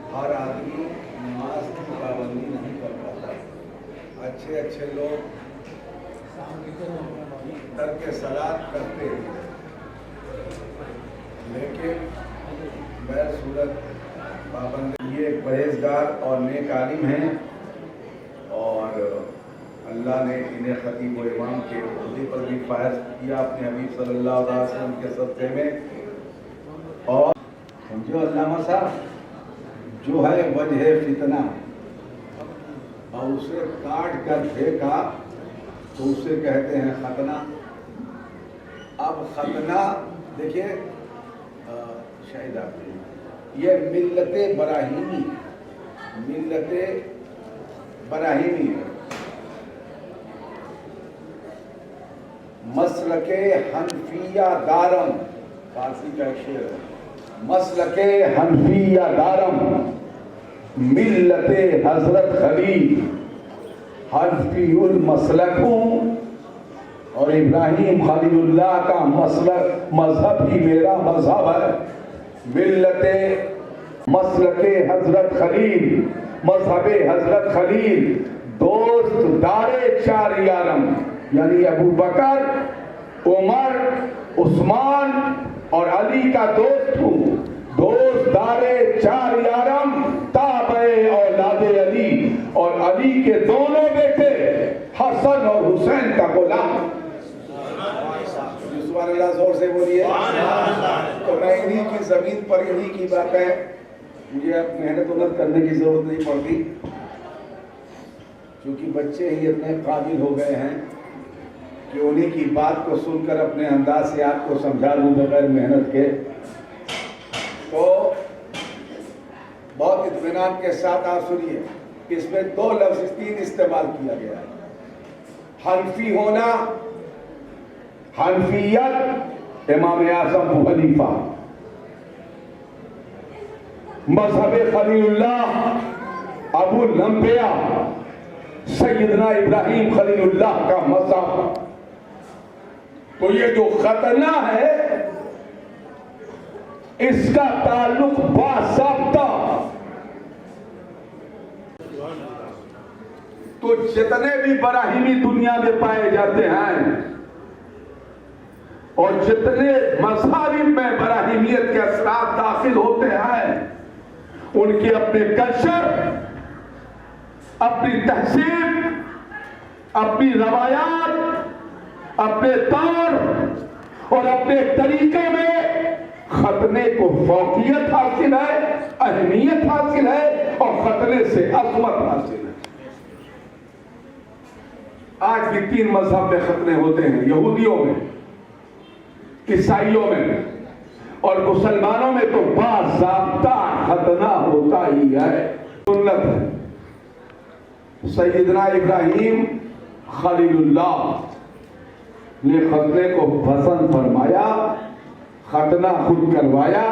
S8: हर आदमी नमाज की पाबंदी नहीं कर पाता। अच्छे अच्छे लोग तर्क सलात करते हैं, लेकिन बैर सूरत पाबंदी। ये परहेजगार और नेक आलिम हैं, और अल्लाह ने इन्हें खतीब व इमाम के ओहदे पर भी फायज किया अपने हबीब सल्लल्लाहु अलैहि वसल्लम के सदक़े में। और समझो अल्लामा साहब जो है वजह फितना, और उसे काट कर फेंका तो उसे कहते हैं खतना। अब खतना देखिए शायद आप ये मिल्लते बराहीमी, मिल्लते बराहीमी है। मसलके हनफिया दारम, फारसी का एक शेर है। मसलके हनफिया दारम मिल्लते हजरत खलील, हनफीउल मसलक हूँ और इब्राहिम खलीलुल्लाह का मसलक मजहब ही मेरा मजहब है। मिल्लते मसलके हजरत खलील, मजहबे हजरत खलील, दोस्त दारे चार यारम, यानी अबू बकर, उमर, उस्मान और अली का दोस्त हूँ। दोस्त दारे चार यारम, ताबे औलादे अली, और अली के दोनों बेटे हसन और हुसैन का गुलाम। जोर से बोलिए। तो मैं इन्हीं की जमीन पर इन्हीं की बातें, मुझे अब मेहनत उन्नत करने की जरूरत नहीं पड़ती, क्योंकि बच्चे ही इतने काबिल हो गए हैं कि उन्हीं की बात को सुनकर अपने अंदाज से आपको समझा दूं बगैर मेहनत के। तो बहुत इत्मीनान के साथ आप सुनिए, इसमें दो लफ्ज तीन इस्तेमाल किया गया है। हनफी होना, हनफियत इमाम आज़म अबू हनीफा, मजहब खलीलुल्लाह अबू लंबिया सैयदना इब्राहिम खलीलुल्लाह का मज़ार। तो ये जो खतना है इसका ताल्लुक बाज़ाब्ता, तो जितने भी बराहीमी दुनिया में पाए जाते हैं और जितने मज़ाहिब में बराहीमियत के असरात दाखिल होते हैं, उनके अपने कल्चर, अपनी तहजीब, अपनी रवायात, अपने तौर और अपने तरीके में खतने को फौकियत हासिल है, अहमियत हासिल है और खतने से अजमत हासिल है। आज भी 3 मजहब में खतने होते हैं, यहूदियों में, ईसाइयों में और मुसलमानों में तो बाज़ाब्ता खतना होता ही है, सुन्नत है। सैयदना इब्राहिम खलीलुल्लाह ने खतने को पसंद फरमाया, खतना खुद करवाया,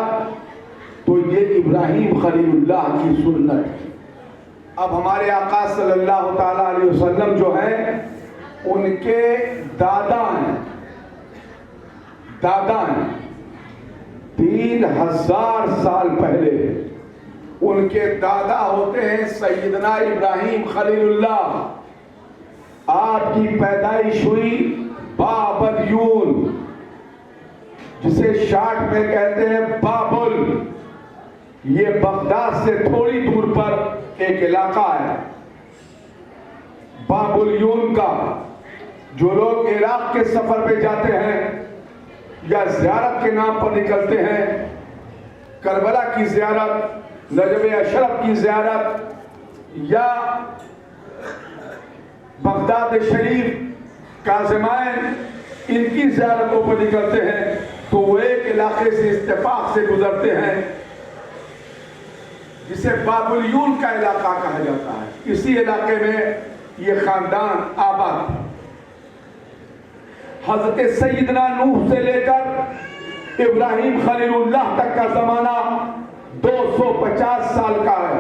S8: तो ये इब्राहिम खलीलुल्लाह की सुन्नत है। अब हमारे आका सल्लल्लाहु ताला अलैहि वसल्लम जो है उनके दादा हैं, 3000 साल पहले उनके दादा होते हैं सैयदना इब्राहिम खलीलुल्लाह। आपकी पैदाइश हुई बाबल, जिसे शार्ट में कहते हैं बाबुल। ये बगदाद से थोड़ी दूर पर एक इलाका है बाबुल का। जो लोग इराक के सफर पे जाते हैं या ज़ियारत के नाम पर निकलते हैं, करबला की ज़ियारत, नजब अशरफ की ज़ियारत या बगदाद शरीफ, काज़िमाइन, इनकी ज़ियारतों पर निकलते हैं, तो वो एक इलाके से इत्तेफाक से गुजरते हैं जिसे बाबुल का इलाका कहा जाता है। इसी इलाके में ये खानदान आबाद था। हजरत सैयदना नूह से लेकर इब्राहिम खलीलुल्लाह तक का जमाना 250 साल का है।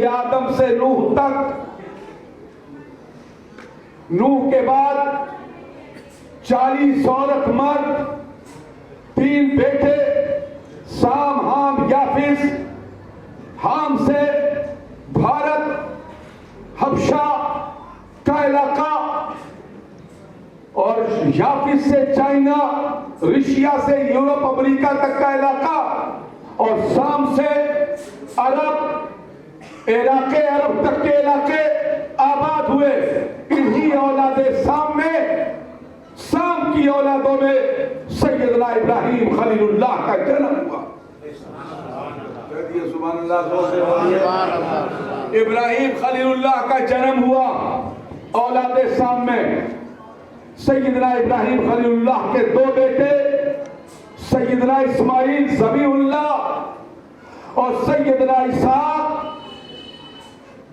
S8: आदम से नूह तक, नूह के बाद 40 औरत मर्द, 3 बेटे, साम, हाम, याफिस। हाम से भारत, हबशा का इलाका और याफिस से चाइना, रशिया से यूरोप, अमेरिका तक का इलाका और साम से अरब, इराक़े, अरब तक के इलाके आबाद हुए। इन्हीं औलादे साम में, साम की औलादों में सैयदना इब्राहिम खलीलुल्लाह का जन्म हुआ। इब्राहिम खलीलुल्लाह का जन्म हुआ औलादे साम में। सैयदना इब्राहिम खलीलुल्लाह के 2 बेटे, सैयदना इस्माइल ज़बीहुल्लाह और सैयदना इसहाक,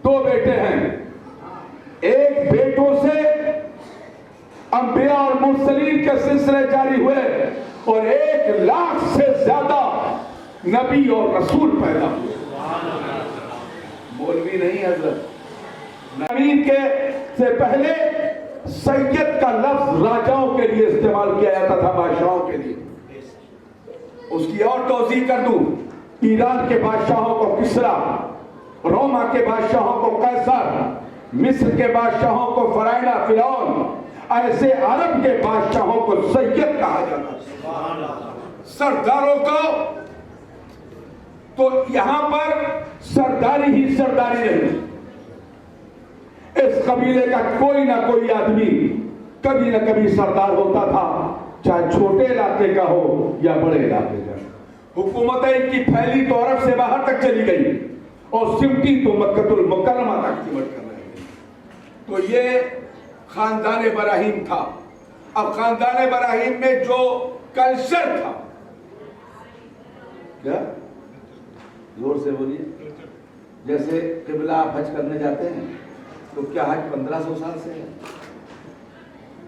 S8: 2 बेटे हैं। एक बेटों से अंबिया और मुरसलीन के सिलसिले जारी हुए और 1 लाख से ज्यादा नबी और रसूल पैदा हुए। मौलवी नहीं हजरत। नबी के से पहले सैयद का लफ्ज राजाओं के लिए इस्तेमाल किया जाता था, बादशाहों के लिए। उसकी और तौज़ीह कर दूं, ईरान के बादशाहों को किसरा, रोमा के बादशाहों को कैसर, मिस्र के बादशाहों को फराइना, फिरौन, ऐसे अरब के बादशाहों को सैयद कहा जाता था। सरदारों को तो यहां पर सरदारी ही सरदारी रही। इस कबीले का कोई ना कोई आदमी कभी ना कभी सरदार होता था, चाहे छोटे इलाके का हो या बड़े इलाके का। हुकूमतें इनकी फैली तो अरब से बाहर तक चली गई और सिमटी तो मक्कतुल मुकर्रमा तक सिमट कर रही। तो ये खानदान इब्राहिम था। अब खानदान इब्राहिम में जो कल्चर था, क्या जोर से बोलिए, जैसे किबला आप हज करने जाते हैं तो क्या हज 1500 साल से है?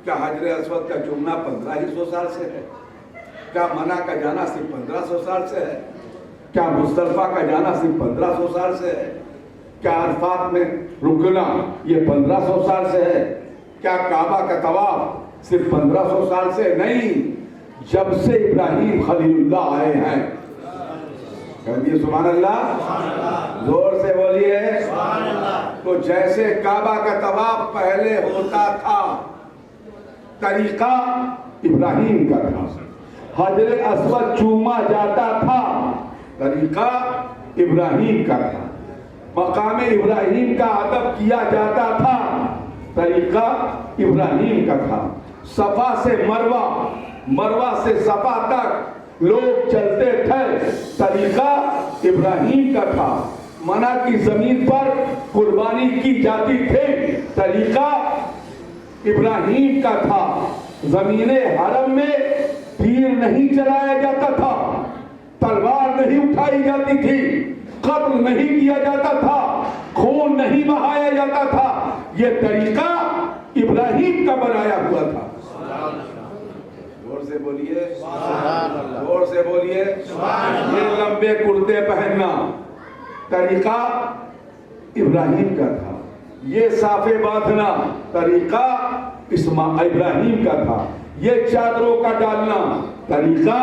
S8: क्या हजरे अस्वद का चूमना 1500 साल से है? क्या मना का जाना सिर्फ 1500 साल से है? क्या मुस्तल्फा का जाना सिर्फ 1500 साल से है? क्या अरफात में रुकना ये 1500 साल से है? क्या काबा का तवाफ सिर्फ 1500 साल से? नहीं, जब से इब्राहिम खलीलुल्लाह आए हैं। कहिए सुभान अल्लाह, जोर से बोलिए। तो जैसे काबा का तवाफ पहले होता था, तरीका इब्राहिम का था। हजर अस्वद चूमा जाता था, तरीका इब्राहिम का था। मकाम इब्राहिम का अदब किया जाता था, तरीका इब्राहिम का था। सफा से मरवा, मरवा से सफा तक लोग चलते थे, तरीका इब्राहिम का था। मना की जमीन पर कुर्बानी की जाती थी, तरीका इब्राहिम का था। जमीने हरम में तीर नहीं चलाया जाता था, तलवार नहीं उठाई जाती थी, कत्ल नहीं किया जाता था, खून नहीं बहाया जाता था। यह तरीका इब्राहिम का बनाया हुआ था। जोर से बोलिए, जोर से बोलिए। ये लंबे कुर्ते पहनना तरीका इब्राहिम का था। ये साफे बांधना तरीका इब्राहिम का था। ये चादरों का डालना तरीका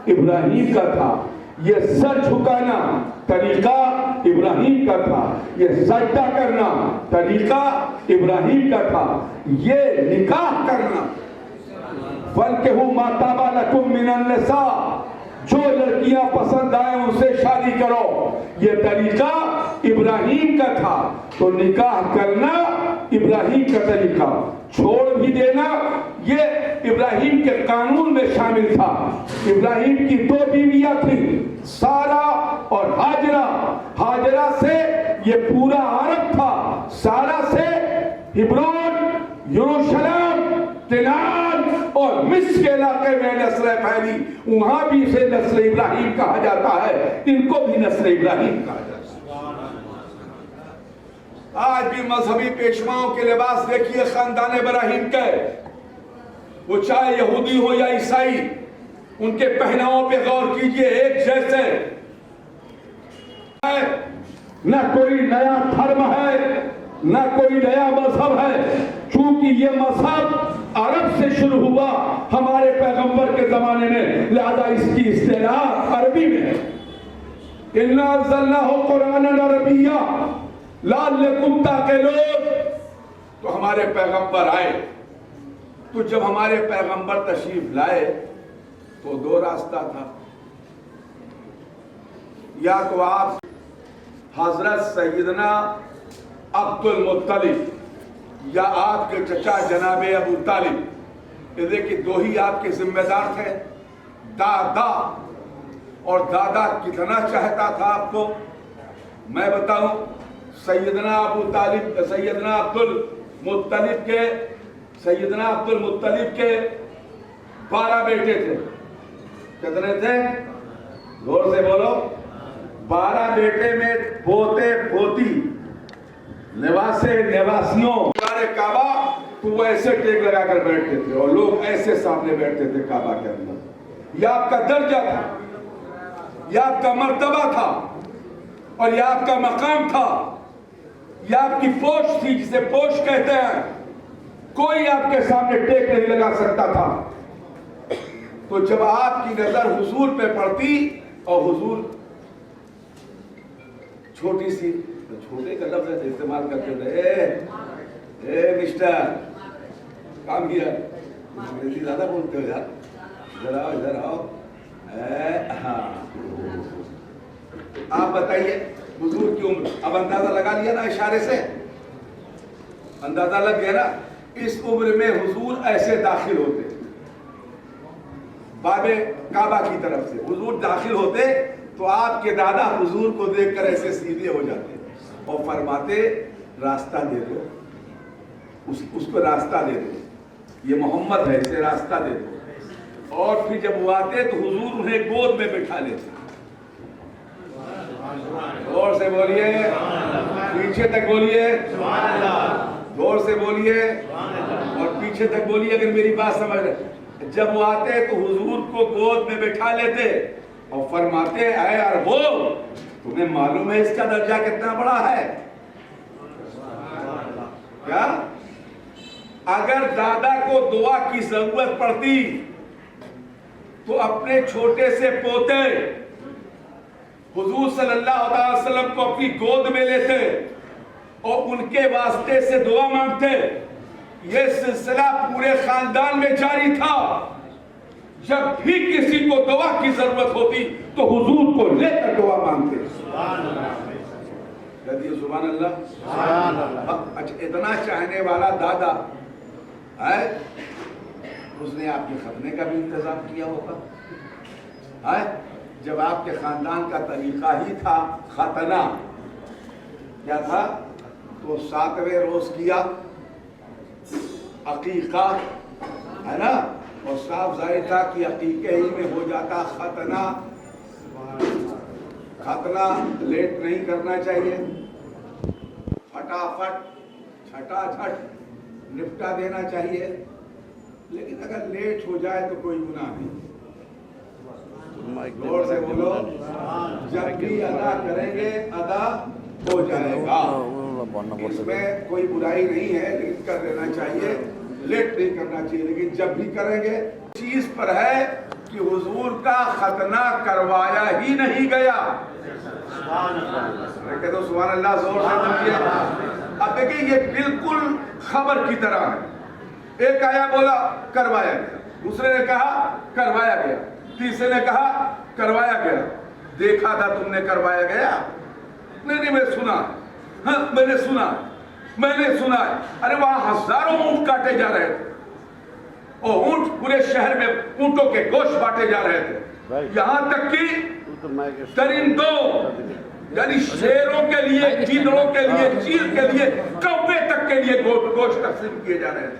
S8: इब्राहिम का था। ये सर झुकाना तरीका इब्राहिम का था। ये सजदा करना तरीका इब्राहिम का था। ये निकाह करना, फलकेहू मा ताबा लकुम मिनन निसा, जो लड़कियां पसंद आए उनसे शादी करो, ये तरीका इब्राहिम का था। तो निकाह करना इब्राहिम का तरीका, छोड़ भी देना ये इब्राहिम के कानून में शामिल था। इब्राहिम की 2 बीवियां थी, सारा और हाजरा। हाजरा से ये पूरा अरब था, सारा से हिब्रोन, यरूशलेम, केनान और मिस्र के इलाके में नस्लें फैली। वहां भी इसे नस्ल इब्राहिम कहा जाता है, इनको भी नस्ल इब्राहिम कहा जाता है। आज भी मजहबी पेशवाओं के लिबास देखिए खानदान इब्राहिम के, वो चाहे यहूदी हो या ईसाई, उनके पहनावों पे गौर कीजिए, एक जैसे। न कोई नया धर्म है, न कोई नया मजहब है, चूंकि ये मजहब अरब से शुरू हुआ हमारे पैगंबर के जमाने में, लिहाजा इसकी इस्तेलाह अरबी में है। इन्ना अंज़लनाहु कुरानन अरबिय्या लअल्लकुम ताक़िलून। तो हमारे पैगंबर आए, तो जब हमारे पैगंबर तशरीफ लाए तो 2 रास्ता था। या तो आप हजरत सैयदना अब्दुल मुत्तलिब या आपके चचा जनाब अबू तालिब, ये देखिए 2 ही आपके जिम्मेदार थे, दादा। और दादा कितना चाहता था आपको मैं बताऊं। सैयदना अबू तालिब, सैयदना अब्दुल मुत्तलिब के 12 बेटे थे। कितने थे? जोर से बोलो। 12 बेटे में पोते पोती, निवासियों काबा, तो वो ऐसे टेक लगा कर बैठते थे और लोग ऐसे सामने बैठते थे काबा के अंदर। यह आपका दर्जा था, यह आपका मर्तबा था, और यह आपका मकाम था, यह आपकी पोस्ट थी, जिसे पोस्ट कहते हैं। कोई आपके सामने टेक नहीं लगा सकता था। तो जब आपकी नजर हुजूर पे पड़ती और हुजूर छोटी सी, छोटे का लफ्ज इस्तेमाल करते थे, ए मिस्टर, काम किया, अंग्रेजी ज्यादा बोलते हो यार, जरा इधर आओ। हाँ, आप बताइए हुजूर की उम्र, अब अंदाजा लगा लिया ना, इशारे से अंदाजा लग गया ना। इस उम्र में हुजूर ऐसे दाखिल होते, बाबे काबा की तरफ से हुजूर दाखिल होते, तो आपके दादा हुजूर को देखकर ऐसे सीधे हो जाते और फरमाते, रास्ता दे दो, उसको रास्ता दे दो, ये मोहम्मद है, इसे रास्ता दे दो। और फिर जब वो आते तो हुजूर उन्हें गोद में बिठा लेते। जोर से बोलिए, पीछे तक बोलिए, जोर से बोलिए और पीछे तक बोलिए अगर मेरी बात समझ रहे। जब वो आते तो हुजूर को गोद में बिठा लेते और फरमाते, आए अरबो, तुम्हें मालूम है इसका दर्जा कितना बड़ा है? क्या अगर दादा को दुआ की जरूरत पड़ती तो अपने छोटे से पोते हुजूर सल्लल्लाहु अलैहि वसल्लम को अपनी गोद में लेते और उनके वास्ते से दुआ मांगते। यह सिलसिला पूरे खानदान में जारी था। जब भी किसी को दुआ की जरूरत होती तो हुजूर को लेकर दुआ मांगते। सुभान अल्लाह। अच्छा, इतना चाहने वाला दादा है, उसने आपके खतने का भी इंतजाम किया होगा है। जब आपके खानदान का तरीका ही था खतना, क्या था, तो 7वें रोज किया अकीका, है ना, और साफ जाहिर था कि अकीके ही में हो जाता खतना। खतना लेट नहीं करना चाहिए, फटाफट छटाछट निपटा देना चाहिए। लेकिन अगर लेट हो जाए तो कोई गुनाह नहीं। जोर से बोलो, जब भी अदा करेंगे अदा हो जाएगा। इसमें कोई बुराई नहीं है, लेकिन कर लेना चाहिए, लेट नहीं करना चाहिए। लेकिन जब भी करेंगे चीज पर है कि हुजूर का खतना करवाया ही नहीं गया। तो सुभान अल्लाह, जोर से बोलिए। अब देखिए, ये बिल्कुल खबर की तरह है। एक आया बोला करवाया गया, दूसरे ने कहा करवाया गया, तीसरे ने कहा करवाया गया। देखा था तुमने करवाया गया? नहीं, मैं सुना। हाँ, मैंने सुना। अरे वहां हजारों ऊंट काटे जा रहे थे और ऊंट पूरे शहर में ऊंटों के गोश्त बांटे जा रहे थे। यहां तक कि दरिंदों यानी शेरों के लिए, चीतड़ों के लिए, चील के लिए, कौवे तक के लिए गोश्त तकसीम किए जा रहे थे,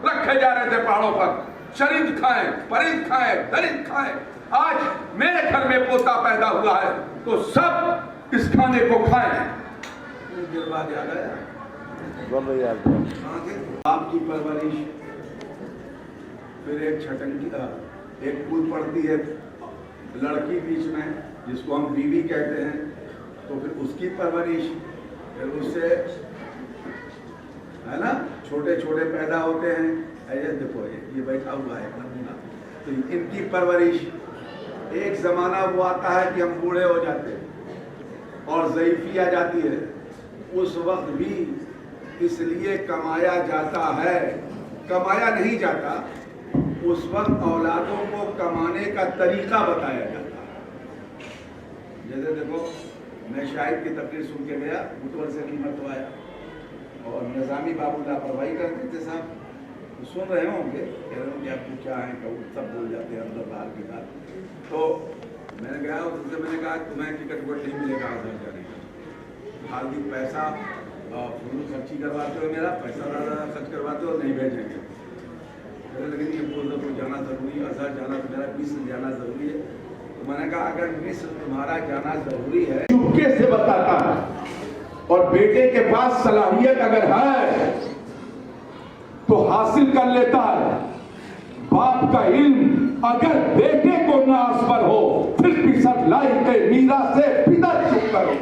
S8: रखे जा रहे थे पहाड़ों पर। चरिंद खाएं, परिंद खाएं, दरिंद खाएं। आज मेरे घर में पोता पैदा हुआ है तो सब इस खाने को खाएं। देर बाद याद आया आपकी परवरिश। फिर एक छटंकी, एक फूल पड़ती है लड़की बीच में, जिसको हम बीवी कहते हैं, तो फिर उसकी परवरिश, फिर उससे, है ना, छोटे छोटे पैदा होते हैं। ऐसे देखो, ये बैठा हुआ है नमूना, तो इनकी परवरिश। एक जमाना वो आता है कि हम बूढ़े हो जाते हैं और ज़ईफ़ी आ जाती है। उस वक्त भी इसलिए कमाया जाता है, कमाया नहीं जाता, उस वक्त औलादों को कमाने का तरीका बताया जाता है। जैसे देखो, मैं शाहिद की तकरीर सुन के गया, मुतवर से नहीं मरतवाया, और निज़ामी बाबू लापरवाही करते थे साहब। सुन रहे होंगे, कह रहे होंगे आपको क्या है, कहूँ सब बोल जाते हैं अंदर बाहर की बात। तो मैंने गया, उससे मैंने कहा तुम्हें टिकट वोट नहीं मिलेगा उधर जाने का, फालतू पैसा फजूल खर्ची करवाते हो, मेरा पैसा ज़्यादा खर्च करवाते हो, नहीं भेजेंगे। लेकिन ये बोल दो तो जाना ज़रूरी है, अजहर जाना तो मेरा मिस्र जाना ज़रूरी है। तो मैंने कहा अगर मिस्र तुम्हारा जाना ज़रूरी है, चुपके से बताता है, और बेटे के पास सलाहियत अगर है तो हासिल कर लेता है। बाप का इल्म अगर बेटे को नासबर हो, फिर भी सब लाइके मीरा से पिता चुप करो,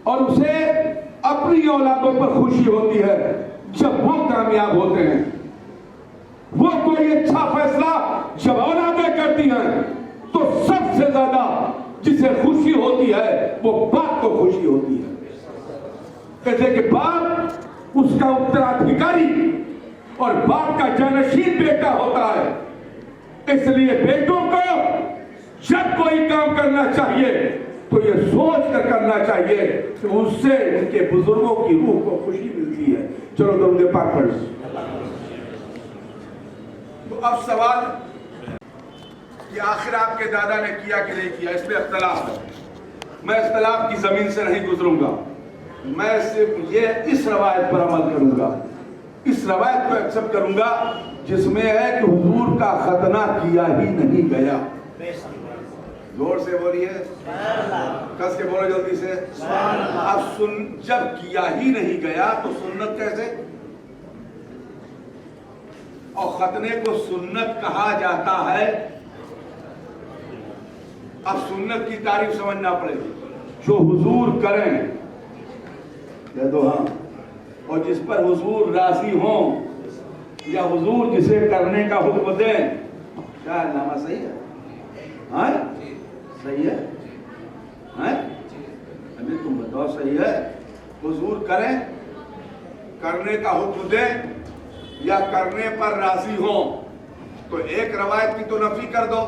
S8: और उसे अपनी औलादों पर खुशी होती है जब वो कामयाब होते हैं। वो कोई अच्छा फैसला जब औलादें करती हैं तो सबसे ज्यादा जिसे खुशी होती है वो बाप को खुशी होती है। कहते कि बाप उसका उत्तराधिकारी और बाप का जानशीन बेटा होता है। इसलिए बेटों को जब कोई काम करना चाहिए तो ये सोच कर करना चाहिए कि उससे उनके बुजुर्गों की रूह को खुशी मिलती है। चलो दरूद पाक पढ़। तो अब सवाल कि आखिर आपके दादा ने किया कि नहीं किया, इसमें इख्तलाफ है। मैं इख्तलाफ की जमीन से नहीं गुजरूंगा, मैं सिर्फ ये इस रवायत पर अमल करूंगा, इस रवायत को एक्सेप्ट करूंगा जिसमें है कि हुजूर का खतना किया ही नहीं गया। जोर से बोलिए, कस के बोलो जल्दी से। अब जब किया ही नहीं गया तो सुन्नत कैसे? और खतने को सुन्नत कहा जाता है। अब सुन्नत की तारीफ समझना पड़ेगी। जो हुजूर करें, कह दो हाँ। और जिस पर हुजूर राजी हों या हुजूर जिसे करने का हुक्म दें, क्या नामा सही है? हाँ सही है? हाँ अभी तुम बताओ सही है? हुजूर करें, करने का हुक्म दें या करने पर राजी हो, तो एक रवायत की तो नफी कर दो,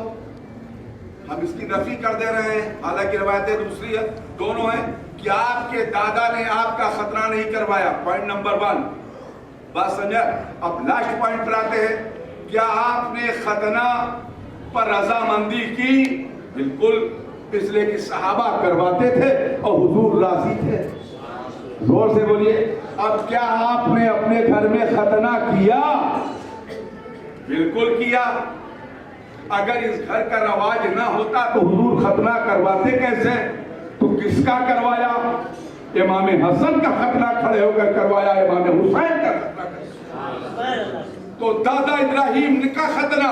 S8: हम इसकी नफी कर दे रहे हैं, हालांकि रवायतें दूसरी है, दोनों हैं कि आपके दादा ने आपका खतना नहीं करवाया। पॉइंट नंबर 1 बात समझा। अब लास्ट पॉइंट पर आते हैं, क्या आपने खतना पर रजामंदी की? बिल्कुल, इसलिए कि सहाबा करवाते थे और हुजूर राजी थे। जोर से बोलिए। अब क्या आपने अपने घर में खतना किया? बिल्कुल किया। अगर इस घर का रवाज ना होता तो हुजूर खतना करवाते कैसे? तो किसका करवाया? इमाम हसन का खतना खड़े होकर करवाया, इमाम हुसैन का खतना करवाया। तो दादा इब्राहिम का खतना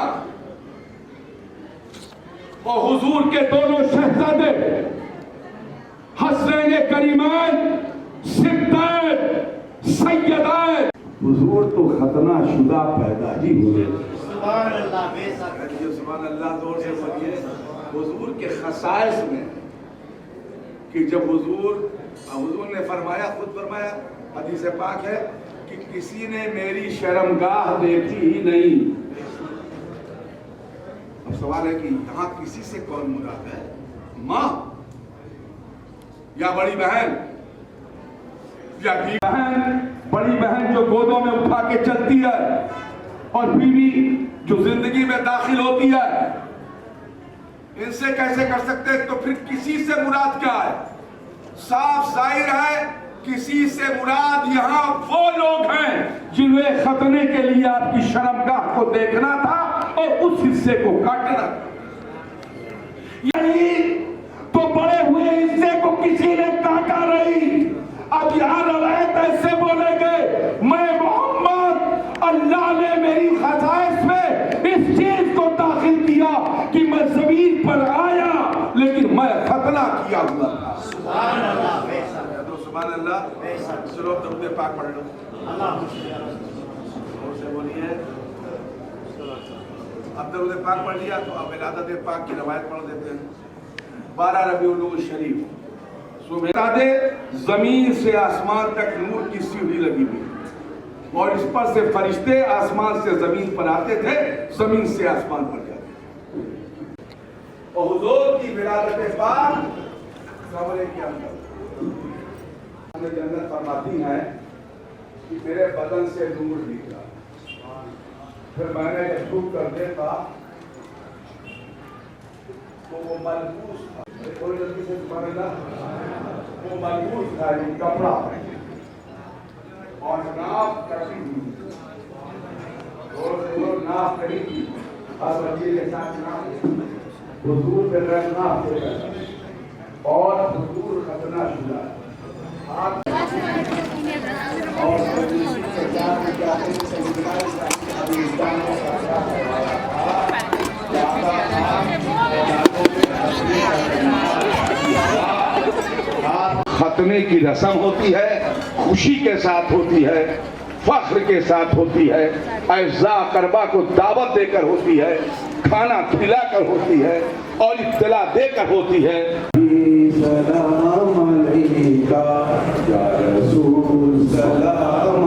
S8: और हुजूर के दोनों शहजादे हसनैन करीमैन सिद्दीक़ सैयदान, हुजूर तो खतना शुदा पैदा ही हुए। सुभान अल्लाह, बेशक सुभान अल्लाह। जोर से बोलिए। हुजूर के खसाइस में कि जब हुजूर ने फरमाया, खुद फरमाया, हदीस पाक है कि किसी ने मेरी शर्मगाह देखी ही नहीं। अब सवाल है कि यहाँ किसी से कौन मुराद है? माँ या बड़ी बहन या बहन? बड़ी बहन जो गोदों में उठा के चलती है और बीवी जो जिंदगी में दाखिल होती है, इनसे कैसे कर सकते हैं? तो फिर किसी से मुराद क्या है? साफ जाहिर है किसी से मुराद यहाँ वो लोग हैं जिन्हें खतने के लिए आपकी शर्मगाह को देखना था और उस हिस्से को काटना। यानी तो बड़े हुए हिस्से को किसी ने काटा नहीं। अब यहाँ रवायत ऐसे बोलेंगे, मैं मोहम्मद, अल्लाह ने मेरी खसाइस में इस चीज को दाखिल किया कि मैं जमीन पर आया लेकिन मैं खतना किया हुआ था। सुभान अल्लाह, सुभान अल्लाह। चलो दरूद पाक पढ़ लो। से बोलिए। अब दरूद पाक पढ़ लिया तो अब विलादत पाक की रवायत पढ़ देते हैं। 12 रबीउल शरीफ सुबह जमीन से आसमान तक नूर की सीढ़ी लगी हुई और इस पर से फरिश्ते आसमान से जमीन पर आते थे, जमीन से आसमान पर जाते। और हुजूर की विलादत पाक कमरे के अंदर जन्नत फरमाती है कि मेरे बदन से नूर निकला। फिर मैंने जब छूट कर देखा तो वो मलबूस था। थोड़ी जल्दी से वो मलबूस था, कपड़ा और नाफ कटी हुई, और नाफ कटी थी। हर बच्चे के साथ नाफ हुजूर पे नाफ और हुजूर खतना शुदा खतने की रस्म होती है, खुशी के साथ होती है, फख्र के साथ होती है, अज़ा करबा को दावत देकर होती है, खाना खिलाकर होती है और इत्तला देकर होती है। सलाम अलैका या रसूल, सलाम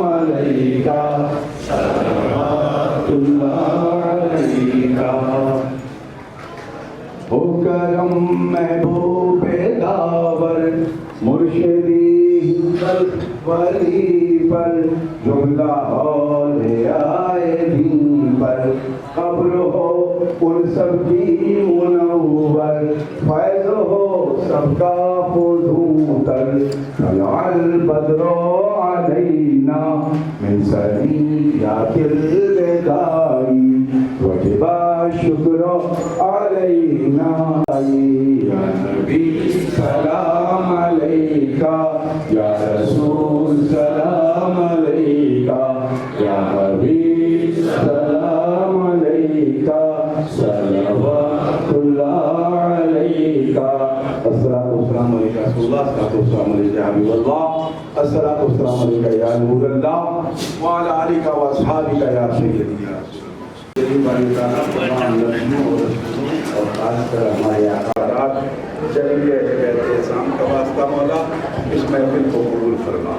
S8: अलैका, सलावतुल्लाह अलैका। हो करम महबूबे दावर मुर्शिदी वली पर, जुमला औले आए दीन पर, कब्र हो उन सब की मुनव्वर, फैज़ हो सबका फुज़ूतर, तलअल बद्रो अलैना मिन सनियातिल बेदाई, वजिबा शुक्र अलैना या नबी सलाम अलैका, या रसूल सलाम अलैका, या हबीब सलाम अलैका, सलवातुल्लाह अलैका। अस्सलाम वालेकुम। रसूलुल्लाह सल्लल्लाहु अलैहि वसल्लम अस्सलातु वस्सलामु अलैका या नूरल्लाह व अला आलिका व अस्हाबिका या सय्यदी या और खासकर हमारे आकारात चलिए एहतसाम का वास्ता मौला इस महफिल को कबूल फरमा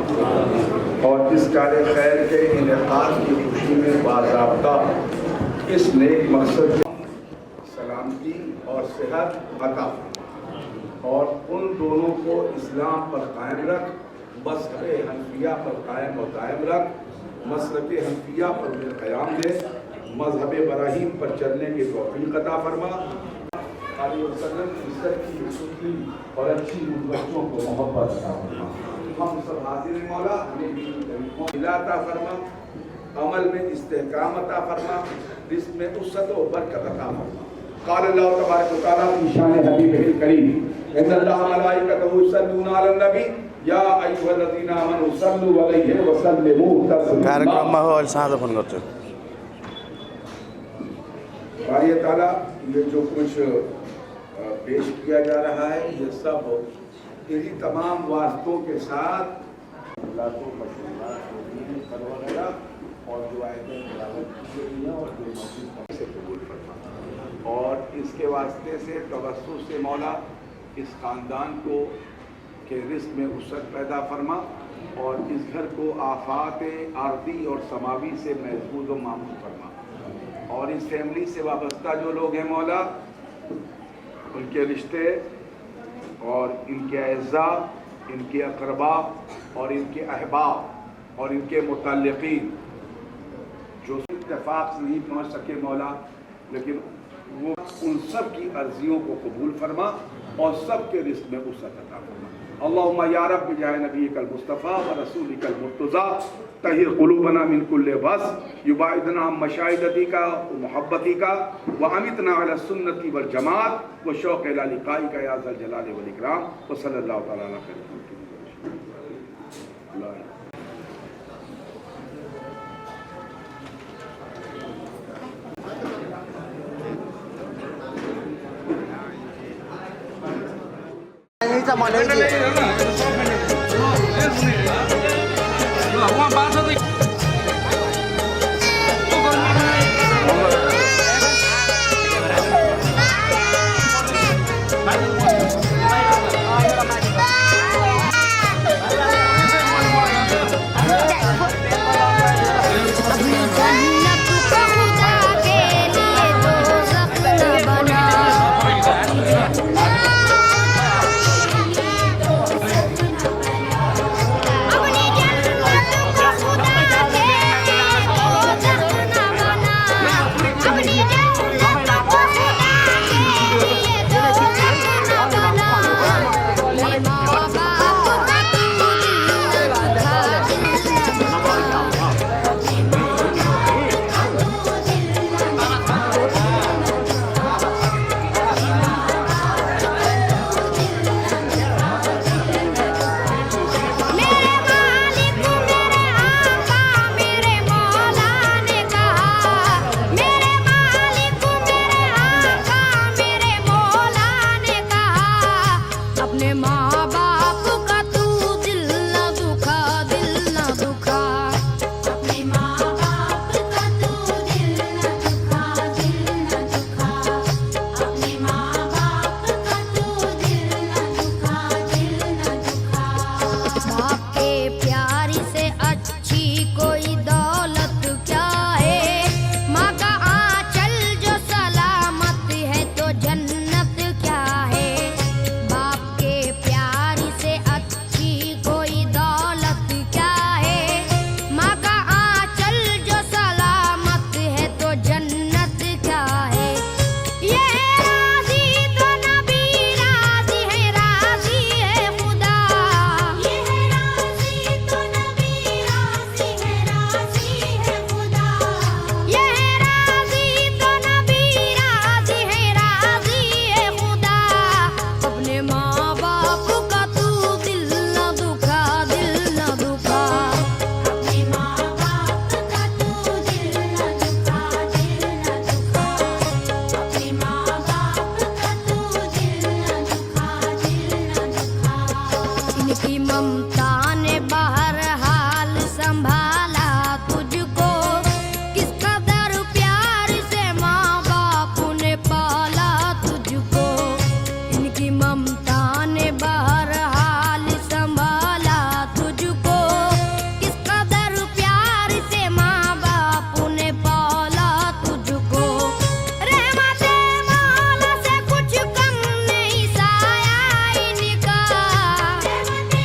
S8: और इस कार्य खैर के इनेकाद की खुशी में बाज़ाब्ता इस नेक मकसद सलामती और सेहत अता और उन दोनों को इस्लाम पर कायम रख, मज़हब हनफिया पर कायम और दायम रख, मसलक हनफिया पर क़याम दे, मज़हब इब्राहीम पर चलने की तौफ़ीक़ अता फरमा। इज़्ज़त की सुखी और अच्छी बच्चों को मोहब्बत अता फरमा। हम सब हाज़िर मौला हमें अता फरमा, अमल में इस्तेहकाम अता फरमा, रिज़्क़ में उस्सत और बरकत अता फरमा। क़ाल अल्लाह तबारक व तआला फी शान हबीबिहिल करीम इन्नल्लाह व मलाइकतहु युसल्लूना अलन नबी या अय्युहल्लज़ीना आमनू सल्लू अलैहि व सल्लिमू तस्लीमा।
S2: कार्यक्रम और साथ फोन करते
S8: बारी ताला ये जो कुछ पेश किया जा रहा है ये सब इन्हीं तमाम वास्तों के साथ वगैरह और जो आयतें तिलावत की गई हैं और जो मस्जिद से कबूल फरमा और इसके वास्ते से तवस्सुल से मौला इस ख़ानदान को के रिज़्क़ में उसत पैदा फरमा और इस घर को आफात आर्दी और समावी से महफूज व मामून फरमा और इस फैमिली से वाबस्ता जो लोग हैं मौला उनके रिश्ते और इनके अज़ा, इनके अक़रबा और इनके अहबाब और इनके मुतल्लिक़ीन जो इत्तेफाक से नहीं पहुँच सके मौला लेकिन वो उन सब की अर्जियों को कबूल फरमा और सब के रिज़्क़ में वसअत अता फरमा। अल्लाहुम्मा या रब बिजाह नबीकल मुस्तफ़ा व रसूलिकल मुर्तज़ा तहिर क़ुलूबना मिन कुल्लि बस युबाइदना मशाहिदती का व मोहब्बती का व अमितना अला सुन्नती वल जमात व शौक़ इला लिक़ाई का या ज़ल जलाल वल इकराम व सल्लल्लाहु तआला अलैहि वसल्लम।
S3: ममता ने बहरहाल संभाला तुझको, किस कदर प्यार से माँ बाप ने पाला तुझको। इनकी ममता ने बहरहाल संभाला तुझको, किस कदर प्यार से माँ बाप ने पाला तुझको। रहमते मौला से कुछ कम नहीं साया इनका, रहमते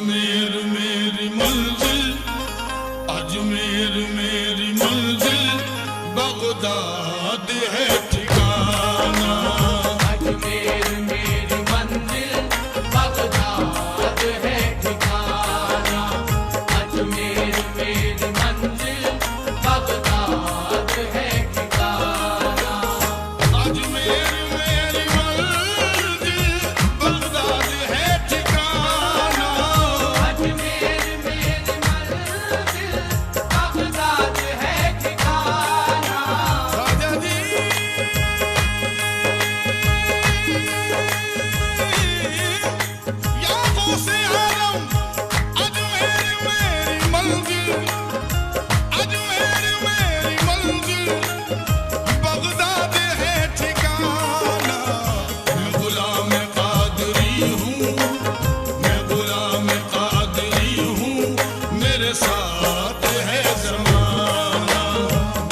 S9: अजमेर मेरी मंजिल, अजमेर मेरी मंजिल, बगदाद है ठिकाना।
S4: अजमेर मेरी मंजिल, बगदाद है ठिकाना। अजमेर मेरी मंजिल, बगदाद है ठिकाना।
S9: अजमेर मेरी मंजिल, बगदाद है ठिकाना।
S4: अजमेर मेरी मंजिल, बगदाद है ठिकाना।
S9: राजा जी या गौसे आलम, अजमेर मेरी मंजिल, अजमेर मेरी मंजिल, बगदाद है ठिकाना। मैं गुलाम कादरी हूँ, मैं गुलाम कादरी हूँ, मेरे साथ है ज़माना।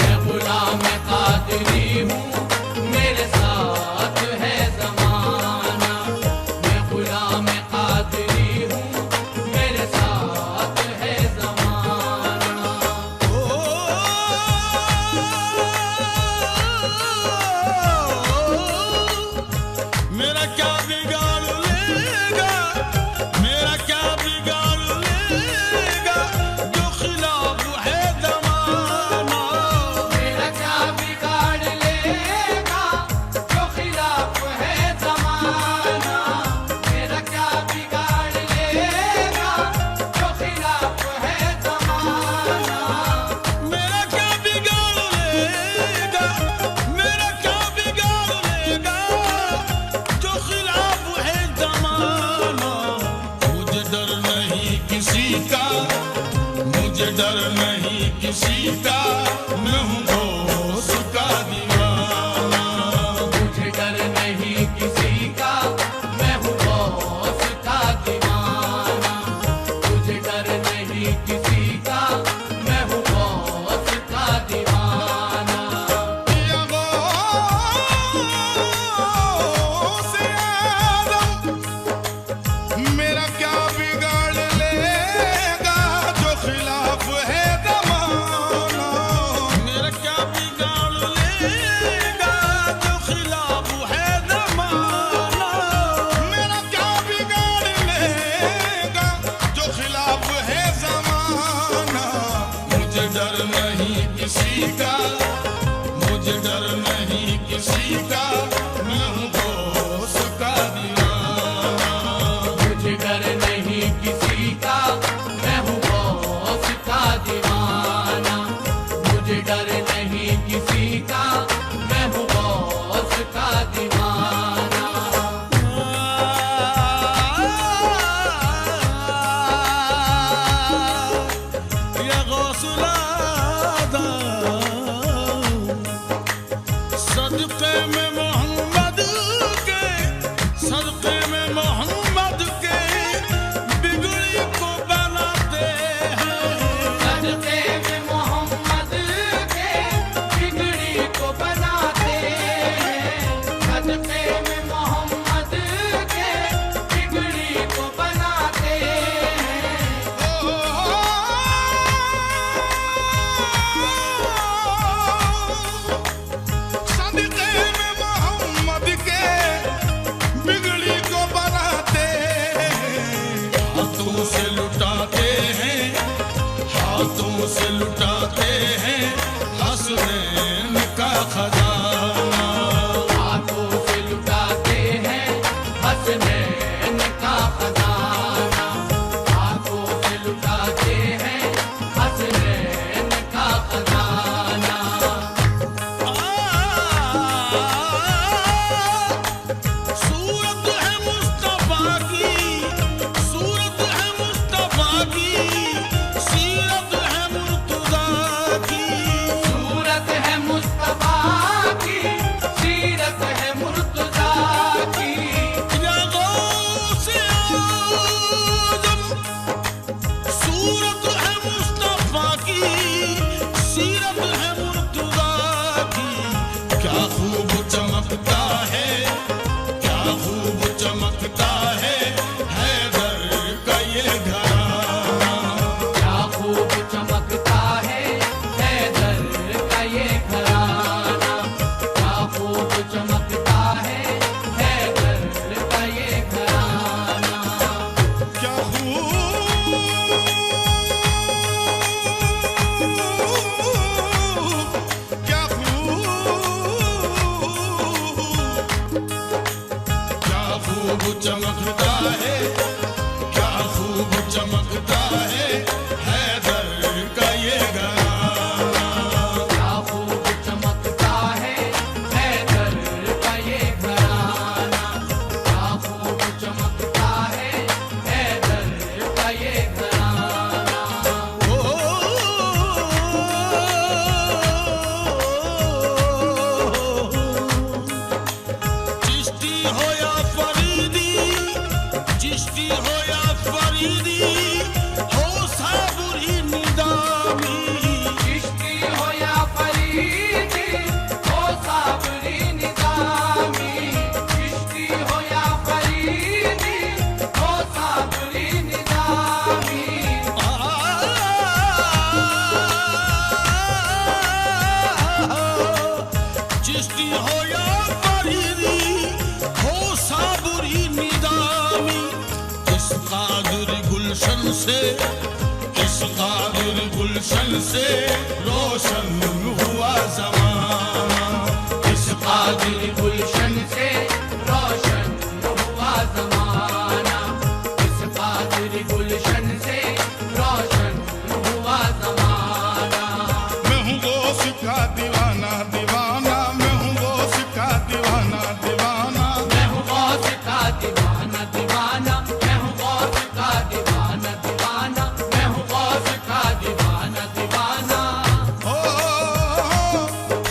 S4: मैं गुलाम कादरी हूँ, मेरे साथ है ज़माना। मैं गुलाम कादरी हूँ, मेरे साथ है ज़माना।
S9: मेरा क्या बिगाड़ लेगा, मेरा क्या बिगाड़ लेगा, जो खिलाफ है ज़माना।
S4: मेरा क्या बिगाड़ लेगा, जो खिलाफ है ज़माना। मेरा क्या बिगाड़ लेगा, जो खिलाफ है ज़माना।
S9: मेरा क्या बिगाड़ लेगा, मेरा क्या बिगाड़ लेगा, जो खिलाफ है ज़माना। मुझे डर नहीं किसी का, मुझे डर नहीं किसी का, मैं हूँ दोस्त का दीवाना।
S4: मुझे डर नहीं किसी का, मैं हूँ गौस का दीवाना। मुझे डर नहीं किसी का, मैं हूँ गौस का दीवाना।
S9: या गौसे आलम, मेरा क्या बिगाड़ लेगा, जो खिलाफ है ज़माना। मेरा क्या बिगाड़ लेगा, जो खिलाफ है ज़माना। मेरा क्या बिगाड़ लेगा, जो खिलाफ है ज़माना। मुझे डर नहीं किसी का, मुझे डर नहीं किसी का, मैं हूँ दोस्त का दीवाना।
S4: मुझे डर नहीं किसी का, मैं हूँ गौस का दीवाना। मुझे डर नहीं किसी का, मैं हूँ गौस का दीवाना।
S9: या गौसुल आज़म, सदक़े में मोहम्मद के, सदक़े में मोहम्मद के, बिगड़ी को बनाते हैं।
S4: सदक़े में मोहम्मद के, बिगड़ी को बनाते हैं। सदक़े में मोहम्मद के, बिगड़ी को बनाते हैं।
S9: सदक़े में मोहम्मद के, बिगड़ी को बनाते हैं। हाथों से लुटाते हैं, हाथों से लुटाते हैं, हसनैन का खजाना।
S4: हाथों से लुटाते हैं, हसनैन का खजाना। हाथों से लुटाते हैं, हसनैन का खजाना।
S9: सूरत है मुस्तफा की, सूरत है मुस्तफा की, सीरत है मुर्तज़ा की।
S4: सूरत है मुस्तफा की, सीरत है मुर्तज़ा की।
S9: या गौसे जवानी इस कादिर गुलशन से, इस कादिर गुलशन से रोशन हुआ ज़माना,
S4: इस कादिर गुलशन से रोशन हुआ ज़माना, इस कादिर गुलशन से रोशन हुआ ज़माना।
S9: मैं हूँ गौस का दीवाना दीवाना, मैं हूँ गौस का दीवाना दीवाना,
S4: मैं हूँ गौस का दीवाना दीवाना, मैं हूँ गौस का दीवाना दीवाना, मैं हूँ गौस का दीवाना दीवाना।
S9: ओ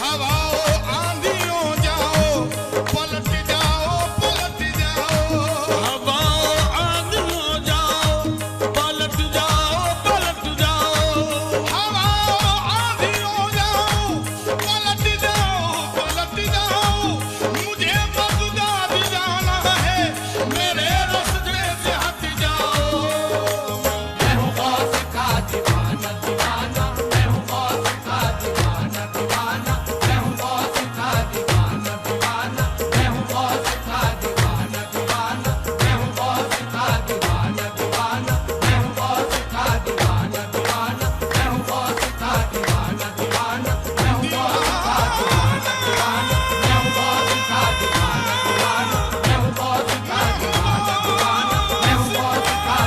S9: हवाओं आंधियों जाओ पलट जाओ पलट जाओ, हवाओं आंधियों जाओ पलट जाओ पलट जाओ, हवाओं आंधियों जाओ पलट जाओ पलट जाओ, मुझे बगदाद जाना है मेरे रास्ते से हट जाओ।
S4: मैं हूँ गौस का दीवाना दीवाना, मैं हूँ गौस का दीवाना दीवाना, मैं हूँ गौस का दीवाना दीवाना, मैं हूँ गौस का दीवाना दीवाना, मैं हूँ गौस का दीवाना दीवाना, मैं हूँ गौस का दीवाना दीवाना, मैं हूँ गौस का दीवाना दीवाना, मैं हूँ गौस का दीवाना दीवाना, मैं हूँ गौस का दीवाना दीवाना, मैं हूँ गौस का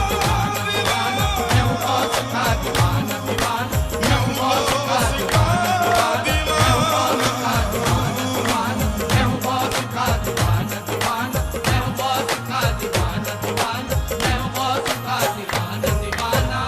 S4: दीवाना दीवाना, मैं हूँ गौस का दीवाना दीवाना, मैं हूँ गौस का दीवाना दीवाना, मैं हूँ गौस का दीवाना दीवाना, मैं हूँ गौस का दीवाना दीवाना, मैं हूँ गौस का दीवाना दीवाना, मैं हूँ गौस का दीवाना दीवाना।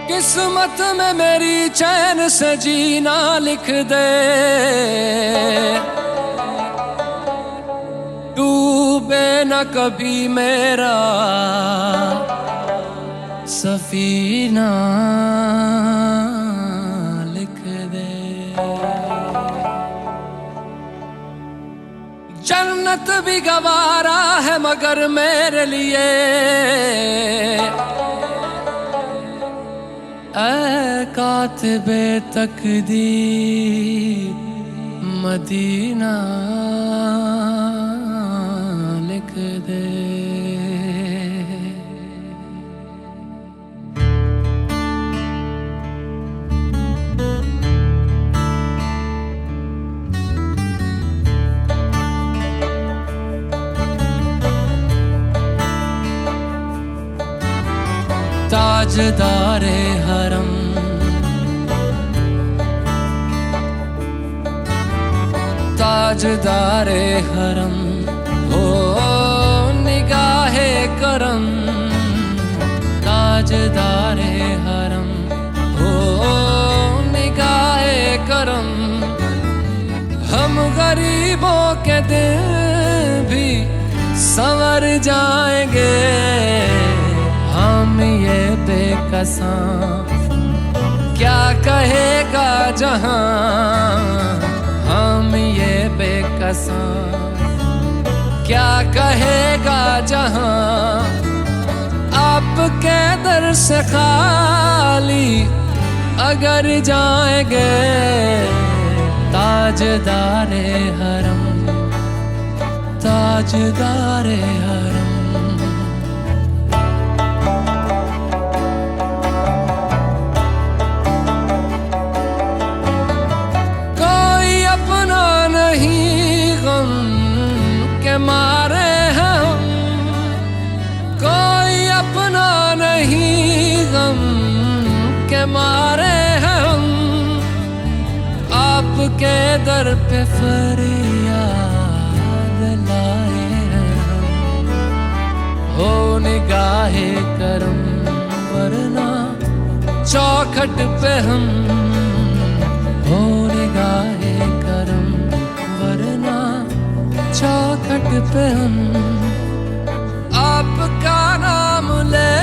S10: किस्मत में मेरी चैन से जीना लिख दे, डूबे न कभी मेरा सफीना लिख दे। जन्नत भी गवारा है मगर मेरे लिए ऐ कातिबे तकदीर मदीना लिख दे। ताजदारे हरम ताजदारे हरम हो निगाहे करम, ताजदारे हरम हो निगाहे करम। हम गरीबों के दिन भी संवर जाएंगे, हम ये बेकसां क्या कहेगा जहां, हम ये बेकसां क्या कहेगा जहां। आपके दर से खाली अगर जाएंगे, ताजदारे हरम ताजदारे हरम। मारे हैं हम, कोई अपना नहीं गम के मारे हैं हम। आपके दर पे फरियाद लाए हैं हम, हो निगाहे करम वरना चौखट पे हम हो निगाहे करम, वरना चौखट पे हम आपका नाम ले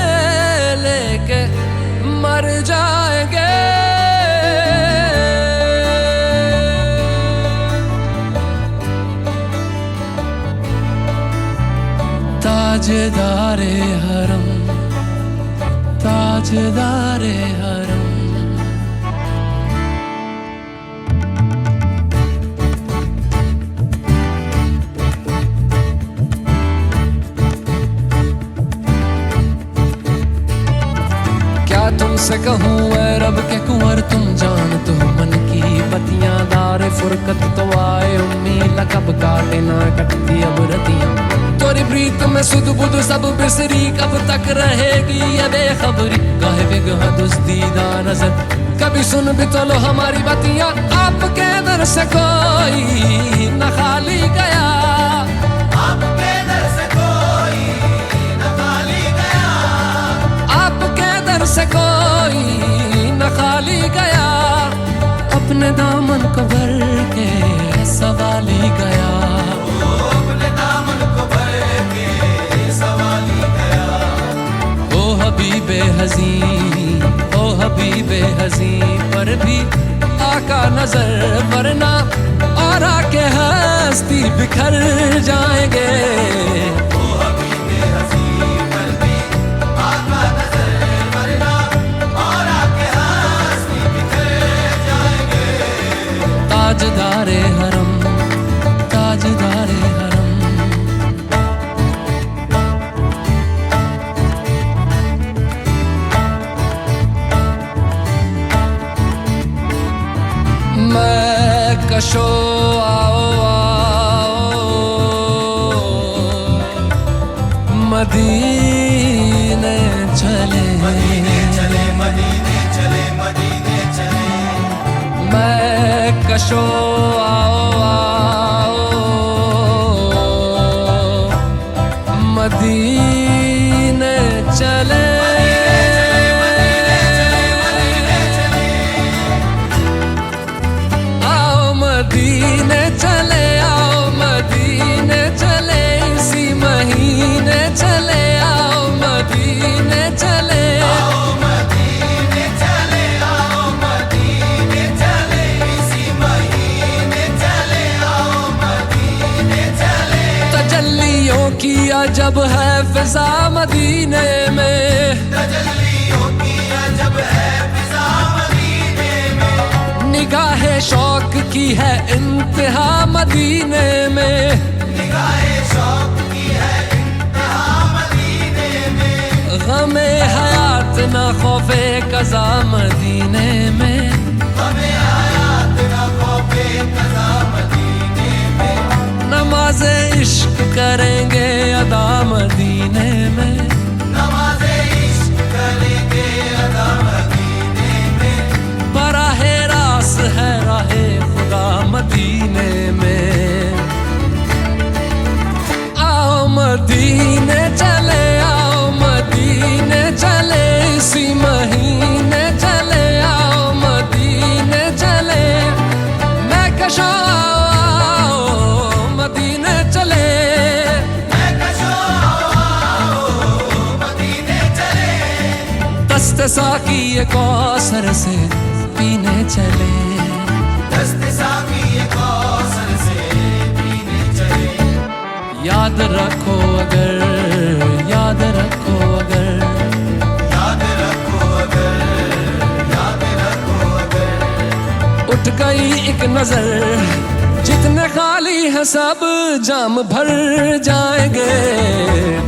S10: लेके मर जाएंगे। ताजदारे हरम, ताजदारे हरम। क्या तुमसे कहूँ ऐ रब के कुंवर, तुम जानते हो मन की बतियां। दार फुरकत तो आए उम्मीद, कब काटे ना कटती अब रतियां। तोरी प्रीत में सुध बुध सब बिसरी, कब तक रहेगी ये बेखबरी। काहे बिगह दुस्तीदा नजर, कभी सुन भी तो लो हमारी बतियां। आपके दर से कोई न खाली गया, आपके दर से कोई न खाली गया, आपके दर से कोई न खाली गया। अपने दामन को भर के सवाली गया, अपने दामन को भर के सवाली गया। ओ हबीबे हज़ी, ओ हबीबे हज़ी, पर भी आका नजर, वरना और आके हस्ती बिखर जाएंगे। ओ हबीबे हज़ी, पर भी आका नजर, वरना और आके हस्ती बिखर जाएंगे। ताजदारे हरम, ताजदारे हरम। मैं कशो आओ आओ, मदीने चले, मदीने चले, मदीने चले, मदीने चले। मैं कशो आओ आओ, मदीने चले। मदीने चले, आओ मदीने चले, इसी महीने चले, आओ मदीने चले, आओ मदीने चले, आओ मदीने चले, इसी महीने चले, आओ मदीने चले। तजल्लियों की अजब है फिजा मदीने में, तजल्लियों की अजब है फिजा मदीने में। निगाहे शौक की है इंतहा मदीने में, निगाहे शौक की है इंतहा मदीने में। गमे हयात ना खौफे कज़ा मदीने में, गमे हयात ना खौफे कज़ा मदीने में। नमाज़े इश्क करेंगे अदा मदीने में, नमाज़े इश्क करेंगे अदा मदीने में। बराहे रास है राहे खुदा मदीने में। आओ मदीने चले, आओ मदीने चले, इसी महीने चले, आओ मदीने चले। मैं कशो आओ मदीने चले, मैं कशो आओ मदीने चले। दस्ते साकी ये कौसर से पीने चले, दस्ते साकी ये कौसर से पीने चले। याद रखो अगर, याद रखो अगर, याद रखो अगर, याद रखो अगर। उठ गई एक नजर, जितने खाली है सब जाम भर जाएंगे।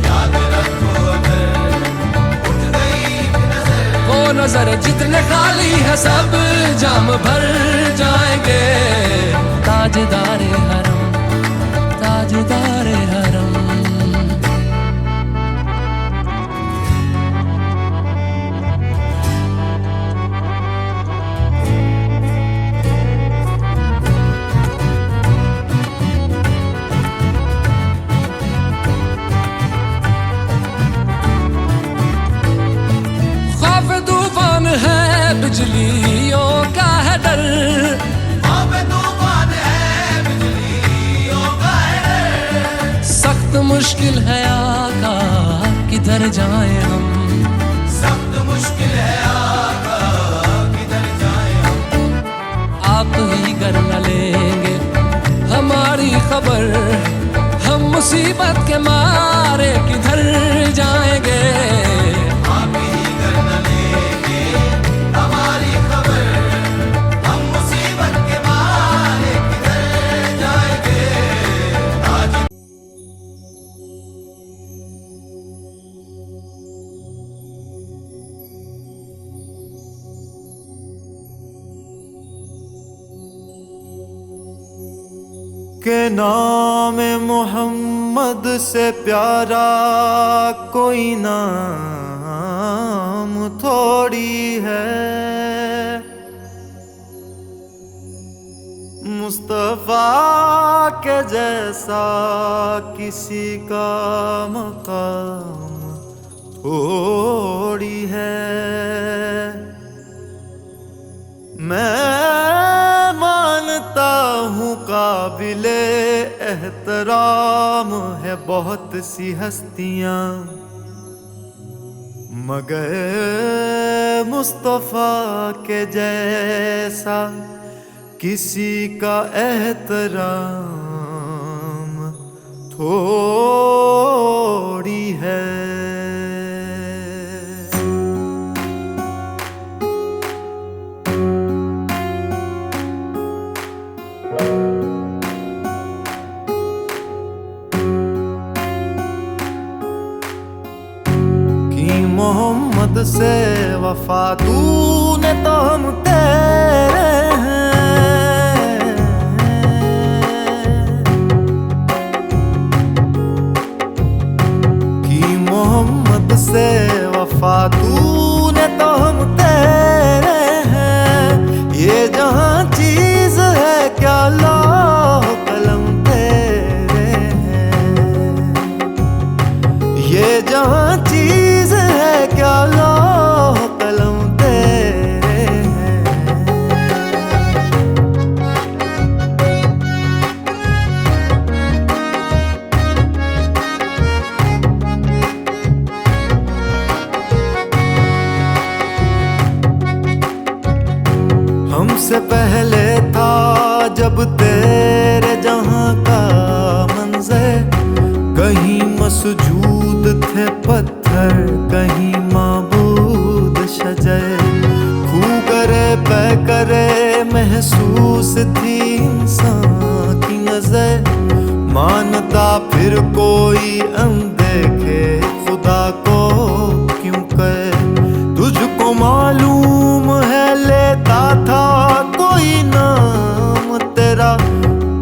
S10: याद रखो अगर, उठ गई एक नजर, वो नजर जितने खाली है सब जाम भर जाएंगे। ताजदारे हरम, ताजदारे हरम। बिजलियों का है डर। सख्त मुश्किल है आका, किधर जाए हम। सख्त मुश्किल है आका, किधर जाए हम। आप ही कर न लेंगे हमारी खबर, हम मुसीबत के मारे किधर जाएंगे। आप ही कर न लेंगे हमारी खबर, हम मुसीबत के मारे किधर जाएंगे।
S11: के नाम मोहम्मद से प्यारा कोई नाम थोड़ी है। मुस्तफा के जैसा किसी का मकाम थोड़ी है। मैं मानता हूँ काबिले एहतराम है बहुत सी हस्तियाँ, मगर मुस्तफा के जैसा किसी का एहतराम थोड़ी है। मोहम्मद से वफा तूने तो हम तेरे हैं। कि मोहम्मद से वफा तूने तो हम तेरे हैं। ये जहां चीज है क्या लौह कलम तेरे हैं। ये जहां चीज है क्या लौह कलम तेरे हैं। हमसे पहले था जब तेरे जहां का मंजर, कहीं मसजूद थे पत्थर, कहीं माबूद शजर। खू करे पे करे महसूस थी इंसान की नजर। मानता फिर कोई अनदेखे खुदा को क्यों कर। तुझको मालूम है लेता था कोई नाम तेरा,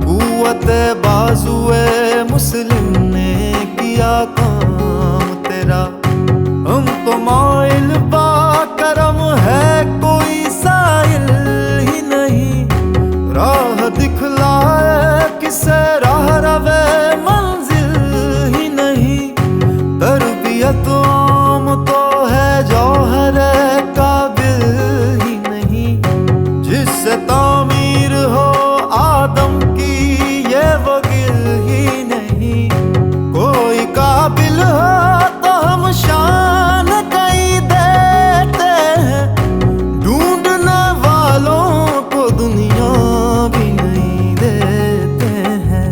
S11: कुव्वत बाजुए मुस्लिम ने किया काम तेरा। हम तो माइल बा करम है कोई साइल ही नहीं, राह दिखलाए किसे राह रवे मंजिल ही नहीं। तरबियत आम तो है जौहर काबिल ही नहीं, जिससे तामीर हो आदम की ये वो गिल ही नहीं। कोई काबिल हो तो हम शान कई देते हैं, ढूंढने वालों को दुनिया भी नहीं देते हैं।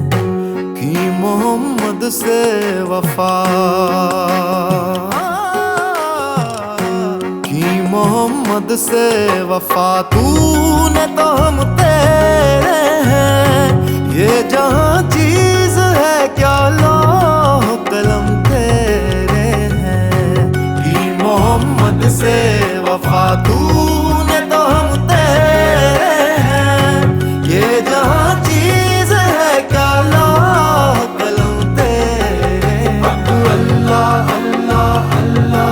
S11: कि मोहम्मद से वफा, कि मोहम्मद से वफा तूने तो हम तेरे हैं। ये जहां चीज है क्या लौह कलम तेरे हैं। कि मोहम्मद से वफा तूने तो हम तेरे हैं। ये जहां चीज है क्या लौह कलम तेरे हैं। अल्लाह अल्लाह अल्लाह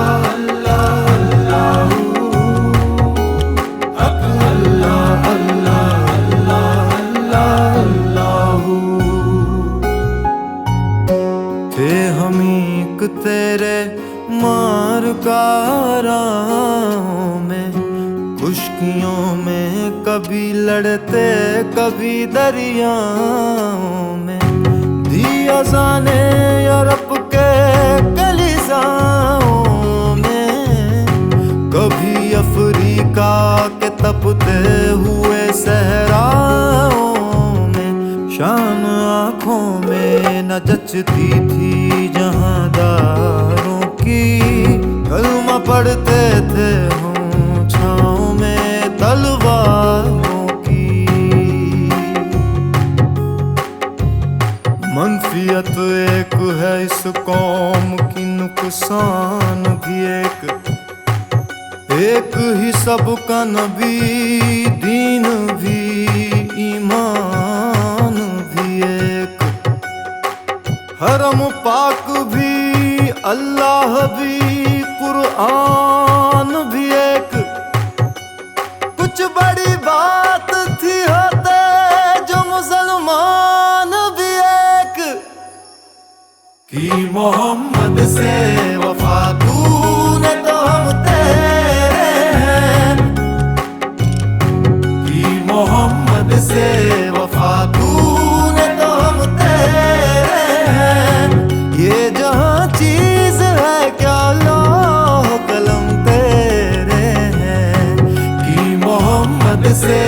S11: तेरे मार काराओं में खुशकियों में कभी लड़ते कभी दरियाओं में, दिया जाने यूरोप के कलीसाओं में, कभी अफ्रीका के तपते हुए सहराओं में। शाम आँखों में न जचती थी जहांदारों की, कलमा पढ़ते थे हम छाँव में तलवारों की। मनफियत एक है इस कौम की, नुकसान भी एक ही सबका नबी, दीन भी ईमान भी एक, हरम पाक भी अल्लाह भी कुरान भी एक। कुछ बड़ी बात थी होते जो मुसलमान भी एक, कि मोहम्मद से वफा तूने तो हम तेरे हैं, कि मोहम्मद से वफा तूने तो हम तेरे हैं। ये जहाँ चीज है क्या लौह कलम तेरे हैं, कि मोहम्मद से